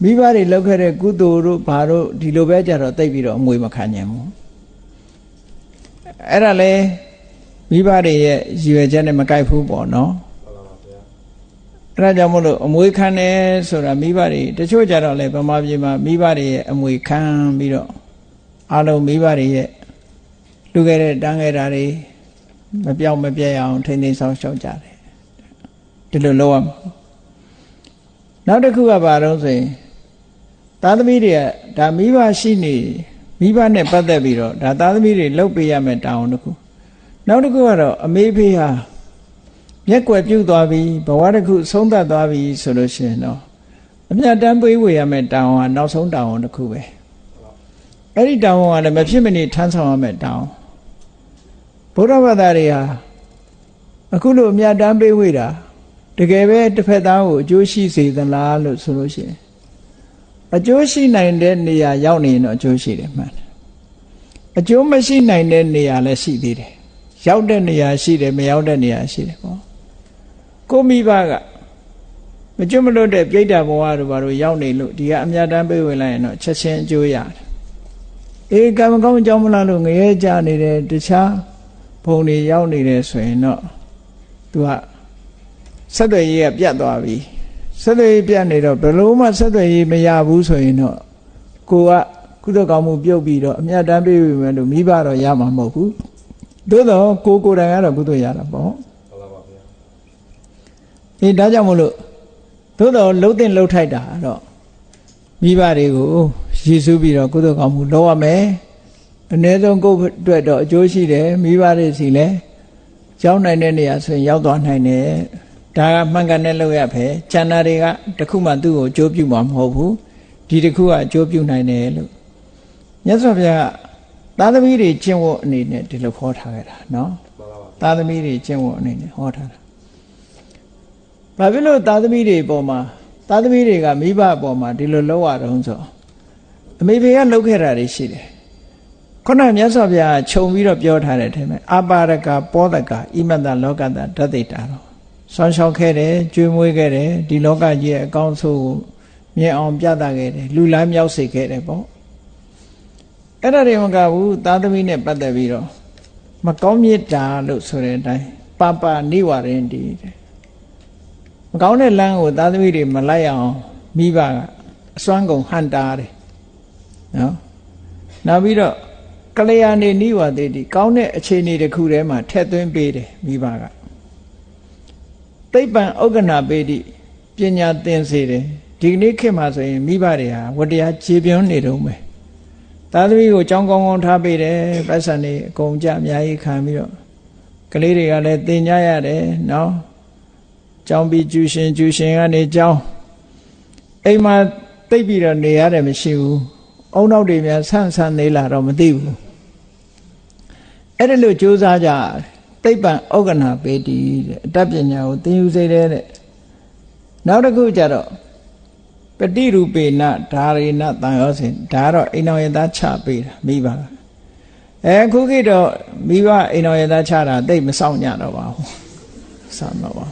မိဘတွေလောက်ခဲ့တဲ့ကုသိုလ်တို့ဘာတို့ဒီလိုပဲကြတော့တိတ်ပြီးတော့အမွေမခံနိုင်ဘူးအဲ့ဒါလေမိဘတွေရဲ့ရည်ရွယ်ချက်နဲ့မကိုက်ဘူးပေါ့နော်အဲ့ဒါကြောင့်မို့လို့အမွေခံတယ်ဆိုတာမိဘတွေတချို့ကြတော့လေဗမာပြည်မှာမိဘတွေရဲ့အမွေခံပြီးတော့အားလုံးမိဘတွေရဲ့လူခဲ့တဲ့တန်းခဲ့တာတွေမပြောင်းမပြဲအောင်ထိမ့်သိမ်းဆောင်ရှောက်ကြတယ်ဒီလိုလုပ်ရမှာနောက်တစ်ခုကဘာလို့ဆိုရင်သားသမီးတွေကဒါမိဘရှိနေမိဘနဲ့ပတ်သက်ပြီးတော့ဒါသားသမီးတွေလှုပ်ပေးရမယ်တောင်းတစ်ခုနောက်တစ်ခုကတော့အမေဖေးဟာမျက်ကွယ်ပြုတ်သွားပြီဘဝတစ်ခုဆုံးသက်သွားပြီဆိုလို့ရှိရင်တော့အမြတ်တမ်းပေးဝေရမယ်တောင်းဟာနောက်ဆုံးတောင်းတစ်ခုပဲအဲ့ဒီတောင်းကလည်းမဖြစ်မနေထမ်းဆောင်ရမယ်တောင်းဘုရားဘာသာတွေဟာအခုလိုအမြတ်တမ်းပေးဝေတာတကယ်ပဲတစ်ဖက်သားကိုအကျိုးရှိစေသလားလို့ဆိုလို့ရှိရင်အကျိုးရှိနိုင်တဲ့နေရာရောက်နေရင်တော့အကျိုးရှိတယ်မှန်တယ်အကျိုးမရှိနိုင်တဲ့နေရာလည်းရှိသေးတယ်ရောက်တဲ့နေရာရှိတယ်မရောက်တဲ့နေရာရှိတယ်ပေါ့ကိုမိဘကမကျွတ်မလွတ်တဲ့ပြိတ္တာဘဝတို့ဘာလို့ရောက်နေလို့ဒီကအမြတ်တမ်းပေးဝေလိုက်ရင်တော့ချက်ချင်းအကျိုးရတယ်အေးကံမကောင်းကြောင်းမလားလို့ငရဲကြနေတယ်တခြားဘုံတွေရောက်နေတယ်ဆိုရင်တော့သူကဆက်သွယ်ရေးကပြတ်သွားပြီဆက်သွယ်ရေးပြတ်နေတော့ဘယ်လို့မှဆက်သွယ်ရေးမရဘူးဆိုရင်တော့ကိုကကုသကောင်းမှုပြုတ်ပြီးတော့အမြတ်တမ်းပေးပြီမယ်လို့မိဘတော့ရမှာမဟုတ်ဘူးသို့တော့ကိုယ်တိုင်ကတော့ကုသရတာပေါ့ဟုတ်ပါဗျာဒီဒါကြောင့်မလို့သို့တော့လှုပ်တဲ့လှုပ်ထိုက်တာတော့မိဘတွေကိုရည်စူးပြီးတော့ကုသကောင်းမှုလုပ်ရမယ်အ ਨੇ ဆုံးကိုယ့်အတွက်တော့အကျိုးရှိတယ်မိဘတွေစီလည်းရောက်နိုင်တဲ့နေရာဆိုရင်ရောက်သွားနိုင်တယ်ဒါကမှန်ကန်တဲ့လုပ်ရပဲကျန်တာတွေကတခုမှသူ့ကိုအကျိုးပြုမှာမဟုတ်ဘူးဒီတခုကအကျိုးပြုနိုင်တယ်လို့မြတ်စွာဘုရားကသားသမီးတွေကျင့်ဝတ်အနေနဲ့ဒီလိုဟောထားခဲ့တာနော်သားသမီးတွေကျင့်ဝတ်အနေနဲ့ဟောထားတာဘာဖြစ်လို့သားသမီးတွေပေါ်မှာသားသမီးတွေကမိဘအပေါ်မှာဒီလိုလုပ်ရတော့ဆိုအမေဖေကလုပ်ခဲ့တာတွေရှိတယ်ခုနမြတ်စွာဘုရားခြုံပြီးတော့ပြောထားတဲ့အထက်မှာအပါရကပောဒကဣမတလောကတဓာတိတာတော့ဆောင်းရှောက်ခဲ့တယ်ကျွေးမွေးခဲ့တယ်ဒီလောကကြီးရဲ့အကောင်းဆုံးကိုမြင်အောင်ပြသခဲ့တယ်လူလားမြောက်စေခဲ့တယ်ပေါ့အဲ့ဒါတွေမကဘူးသားသမီးနဲ့ပတ်သက်ပြီးတော့မကောင်းမြတ်တာလို့ဆိုတဲ့အတိုင်းပပနိဝရင်တိတဲ့မကောင်းတဲ့လမ်းကိုသားသမီးတွေမလိုက်အောင်မိဘကအစွမ်းကုန်ဟန်တာတယ်နော်နောက်ပြီးတော့ကလျာဏိနိဝတေတိကောင်းတဲ့အခြေအနေတစ်ခုထဲမှာထည့်သွင်းပေးတယ်မိဘကသိပ္ပံဥက္ကနာပေတိပညာသင်စေတယ်ဒီကနေ့ခေတ်မှာဆိုရင်မိဘတွေဟာဝတရားခြေပြွန်းနေတော့မယ်သားသမီးကိုကြောင်းကောင်းကောင်းထားပေးတယ်ပတ်စံနေအကုန်ကြအများကြီးခံပြီးတော့ကလေးတွေကလည်းသင်ကြရတယ်နော်ကြောင်းပြီးကျူရှင်ကနေကြောင်းအိမ်မှာတိတ်ပြီးတော့နေရတယ်မရှိဘူးအုံနောက်တွေများဆန့်ဆန့်နေလာတော့မသိဘူးအဲ့ဒါလို့ကြိုးစားကြသိပ္ပံဥက္ကနာပေတိတဲ့အတတ်ပညာကိုသင်ယူစေတယ်တဲ့နောက်တစ်ခုကျတော့ ပတိရူပေနဓာရေနတန်ရောစဉ်ဒါကတော့အိမ်တော်ရသားချပေးတာမိဘခုခေတ်တော့မိဘအိမ်တော်ရသားချတာတိတ်မဆောင်ညတော့ပါဘူးစောင့်တော့ပါ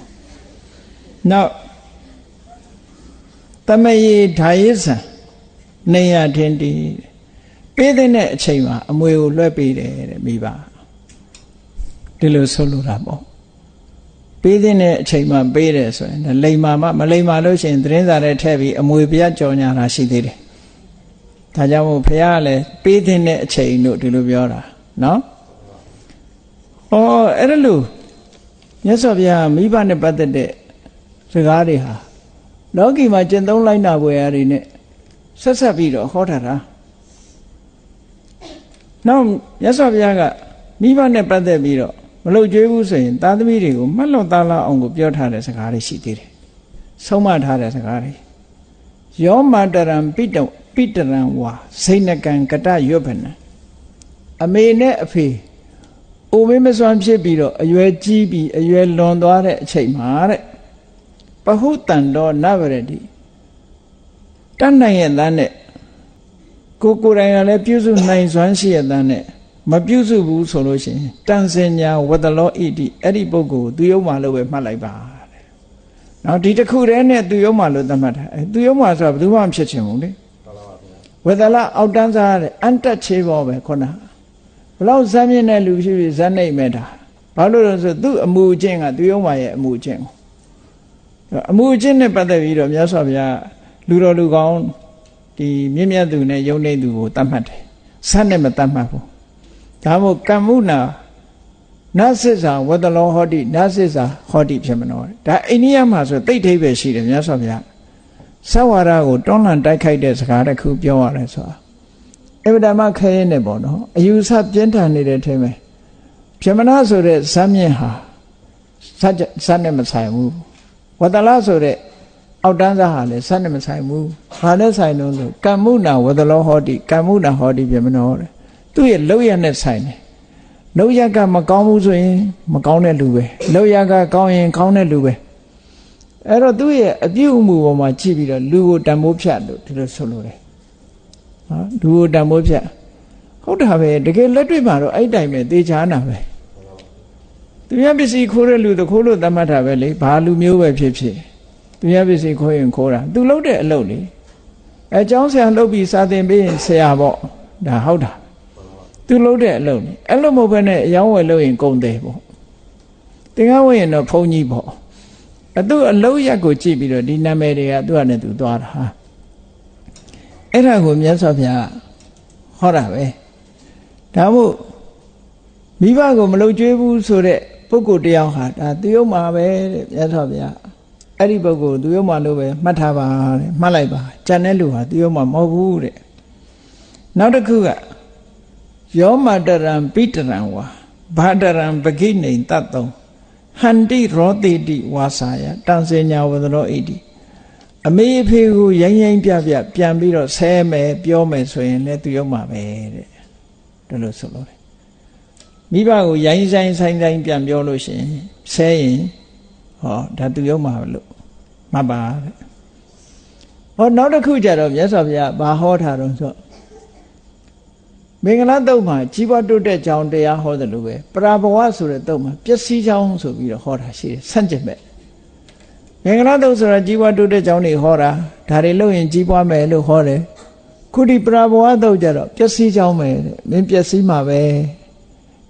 နောက်တမယေဓာယေဇံနေရထင်တီပေးတဲ့အချိန်မှာအမွေကိုလွှဲပေးတယ်တဲ့မိဘဒီလိုဆိုလိုတာပေါ့ပေးတဲ့အချိန်မှာပေးတယ်ဆိုရင်လိမ္မာမလိမ္မာလို့ရှိရင်သတင်းစာထဲထည့်ပြီးအမွေပြကြော်ညာတာရှိသေးတယ်ဒါကြောင့်မို့ဘုရားကလည်းပေးတဲ့အချိန်လို့ဒီလိုပြောတာနော်အဲ့ဒါလို့မြတ်စွာဘုရားမိဘနဲ့ပတ်သက်တဲ့စကားတွေဟာလောကီမှာကျင့်သုံးလိုက်နာပွဲရတွေနဲ့ဆက်ဆက်ပြီးတော့ဟောထားတာနောက်မြတ်စွာဘုရားကမိဘနဲ့ပတ်သက်ပြီးတော့မလုပ်ကြွေးဘူးဆိုရင်သားသမီးတွေကိုမှတ်လို့သားလောက်အောင်ကိုပြောထားတဲ့စကားတွေရှိသေးတယ်ဆုံးမထားတဲ့စကားတွေယောမတရံပိတရံဝါစိဏကံကတရွတ်ဖနံအမေနဲ့အဖေအိုမင်းမစွမ်းဖြစ်ပြီးတော့အရွယ်ကြီးပြီးအရွယ်လွန်သွားတဲ့အချိန်မှာတဲ့ပဟုတန်တော်နဗရတိတတ်နိုင်ရဲ့သားနဲ့ကိုယ်တိုင်ကလည်းပြုစုနိုင်စွမ်းရှိရဲ့သားနဲ့မပြုစုဘူးဆိုလို့ရှိရင်တန်စင်ညာဝတ္တလောဣတိအဲ့ဒီပုဂ္ဂိုလ်သူယုံမှလို့ပဲမှတ်လိုက်ပါတဲ့။နောက်ဒီတစ်ခုတည်းနဲ့သူယုံမှလို့သတ်မှတ်တာ။သူယုံမှဆိုတာဘယ်သူမှမဖြစ်ချင်ဘူးလေ။ဝတ္တလအောက်တန်းစားတဲ့အန်တက်ချေပေါ်ပဲခုနဘလောက်ဇမ်းမြင့်တဲ့လူဖြစ်ဖြစ်ဇမ်းနိုင်မဲ့တာ။ဘာလို့လဲဆိုသူ့အမှုအကျင့်ကသူယုံမှရဲ့အမှုအကျင့်ကိုအမှုအကျင့်နဲ့ပတ်သက်ပြီးတော့မြတ်စွာဘုရားလူတော်လူကောင်းဒီမြင့်မြတ်သူနဲ့ယုံနေသူကိုတတ်မှတ်တယ်။ဇမ်းနဲ့မတတ်မှတ်ဘူး။ဒါမို့ကမ္မုနာနသစ္စာဝတ္တလောဟောတိနသစ္စာဟောတိဖြစ်မလို့ဒါအိန္ဒိယမှာဆိုတိတ်ထိပ်ပဲရှိတယ်မြတ်စွာဘုရားသဝါဒကိုတွန်းလှန်တိုက်ခိုက်တဲ့စကားတစ်ခုပြောရတယ်ဆိုတာအဗ္ဗဓမ္မခဲရင်နဲ့ပေါ့နော်အယူဆပြင်းထန်နေတဲ့ထဲမှာပြမနာဆိုတဲ့ဇမ်းမြင့်ဟာဇတ်နဲ့မဆိုင်ဘူးဝတ္တလဆိုတဲ့အောက်တန်းစားဟာလည်းဇတ်နဲ့မဆိုင်ဘူးဘာနဲ့ဆိုင်လို့ဆိုကမ္မုနာဝတ္တလောဟောတိကမ္မုနာဟောတိပြမနောတဲ့သူ့ရဲ့လောက်ရနဲ့ဆိုင်တယ်လောက်ရကမကောင်းဘူးဆိုရင်မကောင်းတဲ့လူပဲလောက်ရကကောင်းရင်ကောင်းတဲ့လူပဲအဲ့တော့သူ့ရဲ့အပြုအမူပေါ်မှာကြည့်ပြီးတော့လူကိုတန်ဖိုးဖြတ်လို့ဒီလိုဆိုလို့တယ်ဟာလူကိုတန်ဖိုးဖြတ်ဟုတ်တာပဲတကယ်လက်တွေ့မှာတော့အဲ့တိုင်ပဲသေချာနာပဲသူများပစ္စည်းခိုးတဲ့လူတခိုးလို့သတ်မှတ်တာပဲလေဘာလူမျိုးပဲဖြစ်ဖြစ်သူများပစ္စည်းခိုးရင်ခိုးတာသူလုပ်တဲ့အလုပ်လေအကြောင်းဆရာလုပ်ပြီးစာသင်ပေးရင်ဆရာပေါ့ဒါဟုတ်တာသူလုပ်တဲ့အလုပ်လေအဲ့လိုမဟုတ်ဘဲနဲ့အယောင်းဝယ်လုပ်ရင်ကုန်တယ်ပေါ့သင်္ကန်းဝယ်ရင်တော့ဘုန်းကြီးပေါ့သူအလုပ်ရက်ကိုကြည့်ပြီးတော့ဒီနာမည်တွေကသူ့အနေနဲ့သူသွားတာဟာအဲ့ဒါကိုမြတ်စွာဘုရားဟောတာပဲဒါမို့မိဘကိုမလုပ်ကြွေးဘူးဆိုတဲ့ပုဂ္ဂိုလ်တယောက်ဟာဒါသူယုံမှာပဲတဲ့မြတ်စွာဘုရားအဲ့ဒီပုဂ္ဂိုလ်သူယုံမှာလို့ပဲမှတ်ထားပါတဲ့မှတ်လိုက်ပါကြံတဲ့လူဟာသူယုံမှာမဟုတ်ဘူးတဲ့နောက်တစ်ခုကယောမတရံပိတရံဝါဘာတရံပကိနေတတ်တုံဟန္တိရောတိတိဝါစာယတန်စင်ညာဝဒရောဣတိအမေအဖေကိုရိုင်းရိုင်းပြပြပြန်ပြီးတော့ဆဲမယ်ပြောမယ်ဆိုရင်လည်းသူယုံမှာပဲတဲ့ဒါလို့ဆိုလို့မိဘကိုရိုင်းဆိုင်ဆိုင်ပြန်ပြောလို့ရှိရင်ဆဲရင်ဟောဒါသူယုံမှာလို့မှတ်ပါတဲ့ဟောနောက်တစ်ခုကြတော့မြတ်စွာဘုရားဘာဟောထားတော့ဆိုမင်္ဂလာတုတ်မှာကြီးပွားတိုးတက်ကြောင်းတရားဟောတယ်လို့ပဲပရာဘဝဆိုတဲ့တုတ်မှာပျက်စီးကြောင်းဆိုပြီးတော့ဟောတာရှိတယ်ဆန့်ကျင်ဘက်မင်္ဂလာတုတ်ဆိုတာကြီးပွားတိုးတက်ကြောင်းတွေဟောတာဒါတွေလုပ်ရင်ကြီးပွားမယ်လို့ဟောတယ်ခုဒီပရာဘဝတုတ်ကြတော့ပျက်စီးကြောင်းပဲမင်းပျက်စီးမှာပဲ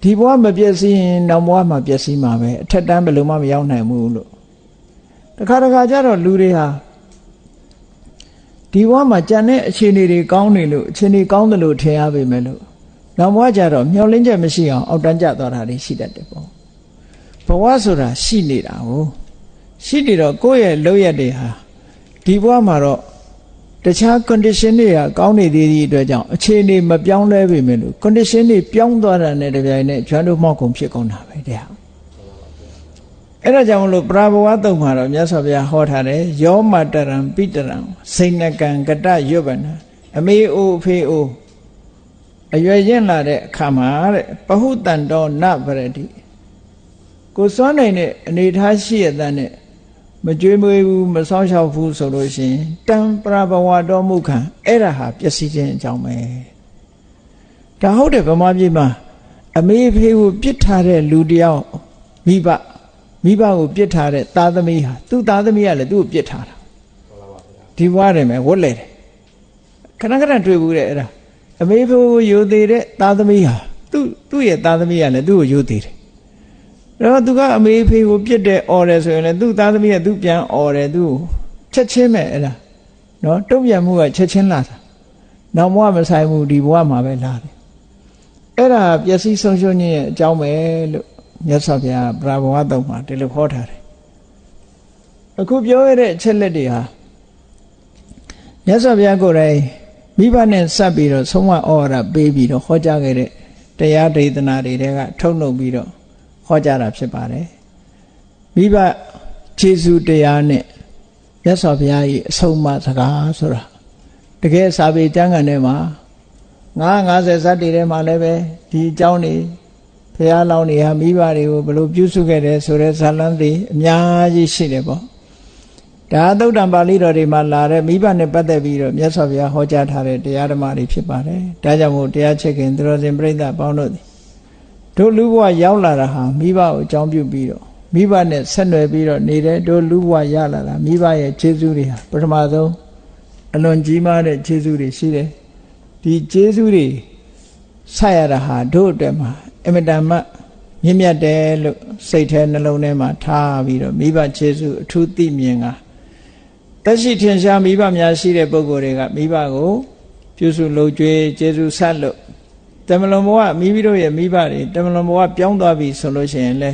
ဒီဘဝမပျက်စီးရင်နောက်ဘဝမှာပျက်စီးမှာပဲအထက်တန်းဘယ်လိုမှမရောက်နိုင်ဘူးလို့တခါတခါကျတော့လူတွေဟာဒီဘဝမှာကြံတဲ့အခြေအနေတွေကောင်းနေလို့အခြေအနေကောင်းတယ်လို့ထင်ရပေမဲ့လို့နောက်ဘဝကျတော့မျောလင်းချက်မရှိအောင်အောက်တန်းကျသွားတာတွေရှိတတ်တယ်ပေါ့ဘဝဆိုတာရှိနေတာကိုရှိနေတော့ကိုယ့်ရဲ့လုပ်ရက်တွေဟာဒီဘဝမှာတော့တခြား condition တွေကကောင်းနေသေးတဲ့အတွက်ကြောင့်အခြေအနေမပြောင်းလဲပေမဲ့လို့ condition တွေပြောင်းသွားတာနဲ့တပြိုင်နက်ကျွမ်းတို့မောက်ကုန်ဖြစ်ကုန်တာပဲတဲ့အဲ့ဒါကြောင့်မလို့ပရာဘဝတုံမှာတော့မြတ်စွာဘုရားဟောထားတယ်ယောမတရံပိတရံစိဏကံကတရွတ်ဗနာအမေအိုဖေအိုအရွယ်ရင့်လာတဲ့အခါမှာတဲ့ပဟုတန်တော်နဗရတိကိုစွမ်းနိုင်တဲ့အနေထားရှိရတဲ့နဲ့မ ကြွေးမွေးဘူးမဆောင်ရှောက်ဘူးဆိုလို့ရှိရင်တံပရဘဝတော်မူခံအဲ့ဒါဟာပျက်စီးခြင်းအကြောင်းပဲဒါဟုတ်တယ်ဗမာပြည်မှာအမေဖေကိုပြစ်ထားတဲ့လူတယောက်မိဘကိုပြစ်ထားတဲ့သားသမီးဟာသူ့သားသမီးကလည်းသူ့ကိုပြစ်ထားတာဒီဘွားတယ်မယ်ဝတ်လေတယ်ခဏခဏတွေ့ဘူးတဲ့အဲ့ဒါအမေဖေကိုယိုသေးတဲ့သားသမီးဟာသူ့ရဲ့သားသမီးကလည်းသူ့ကိုယိုသေးတယ်တော့သူကအမေဖေကိုပြစ်တဲ့အော်တယ်ဆိုရင်လည်းသူ့သားသမီးကသူ့ပြန်အော်တယ်သူ့ကိုချက်ချင်းပဲအဲ့ဒါနော်တုံ့ပြန်မှုကချက်ချင်းလာတာနောက်ဘဝမဆိုင်ဘူးဒီဘဝမှာပဲလာတယ်အဲ့ဒါပျက်စီးဆုံးရှုံးခြင်းရဲ့အကြောင်းပဲလို့မြတ်စွာဘုရားဗြဟ္မဝါသုံးမှာဒီလိုဟောထားတယ်အခုပြောရတဲ့အချက်လက်တွေဟာမြတ်စွာဘုရားကိုယ်တိုင်မိဘနဲ့စပ်ပြီးတော့ဆုံးမဩဝါဒပေးပြီးတော့ဟောကြားခဲ့တဲ့တရားဒေသနာတွေကထုတ်နှုတ်ပြီးတော့ဟောကြားတာဖြစ်ပါတယ်မိဘခြေဆုတရားနဲ့မြတ်စွာဘုရားရဲ့အဆုံးအမစကားဆိုတာတကယ်စာပေကျမ်းဂန်ထဲမှာ950ဇတ်တွေထဲမှာလည်းပဲဒီအကြောင်းတွေဘုရားလောင်းတွေဟာမိဘတွေကိုဘယ်လိုပြုစုခဲ့တယ်ဆိုတဲ့ဇာလန်းတွေအများကြီးရှိတယ်ပေါ့ဒါသုတ္တံပါဠိတော်တွေမှာလာတဲ့မိဘနဲ့ပတ်သက်ပြီးတော့မြတ်စွာဘုရားဟောကြားထားတဲ့တရားဓမ္မတွေဖြစ်ပါတယ်ဒါကြောင့်မို့တရားချစ်ခင်သူတော်စင်ပြိဿပေါင်းတို့တို့လူဘဝရောက်လာတာဟာမိဘကိုအကြောင်းပြုပြီးတော့မိဘနဲ့ဆက်နွယ်ပြီးတော့နေတဲ့တို့လူဘဝရလာတာမိဘရဲ့ခြေဆုတွေဟာပထမဆုံးအလွန်ကြီးမားတဲ့ခြေဆုတွေရှိတယ်ဒီခြေဆုတွေဆက်ရတာဟာတို့အတွက်မှာအမတန်မှမြင့်မြတ်တယ်လို့စိတ်ထဲနှလုံးထဲမှာထားပြီးတော့မိဘခြေဆုအထူးသိမြင်တာသက်ရှိထင်ရှားမိဘများရှိတဲ့ပုဂ္ဂိုလ်တွေကမိဘကိုပြုစုလုပ်ကြွေးခြေဆုဆက်လို့တမလွန်ဘဝမိမိတို့ရဲ့မိဘတွေတမလွန်ဘဝပြောင်းသွားပြီဆိုလို့ရှိရင်လေ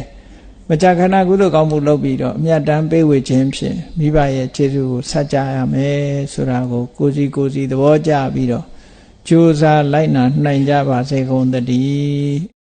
မကြာခဏကုသိုလ်ကောင်းမှုလုပ်ပြီးတော့အမြတ်တမ်းပေးဝေခြင်းဖြင့်မိဘရဲ့ခြေဆုကိုဆက်ကြရမယ်ဆိုတာကိုကိုယ်စီသဘောကျပြီးတော့ကြိုးစားလိုက်နာနိုင်ကြပါစေကုန်သတည်း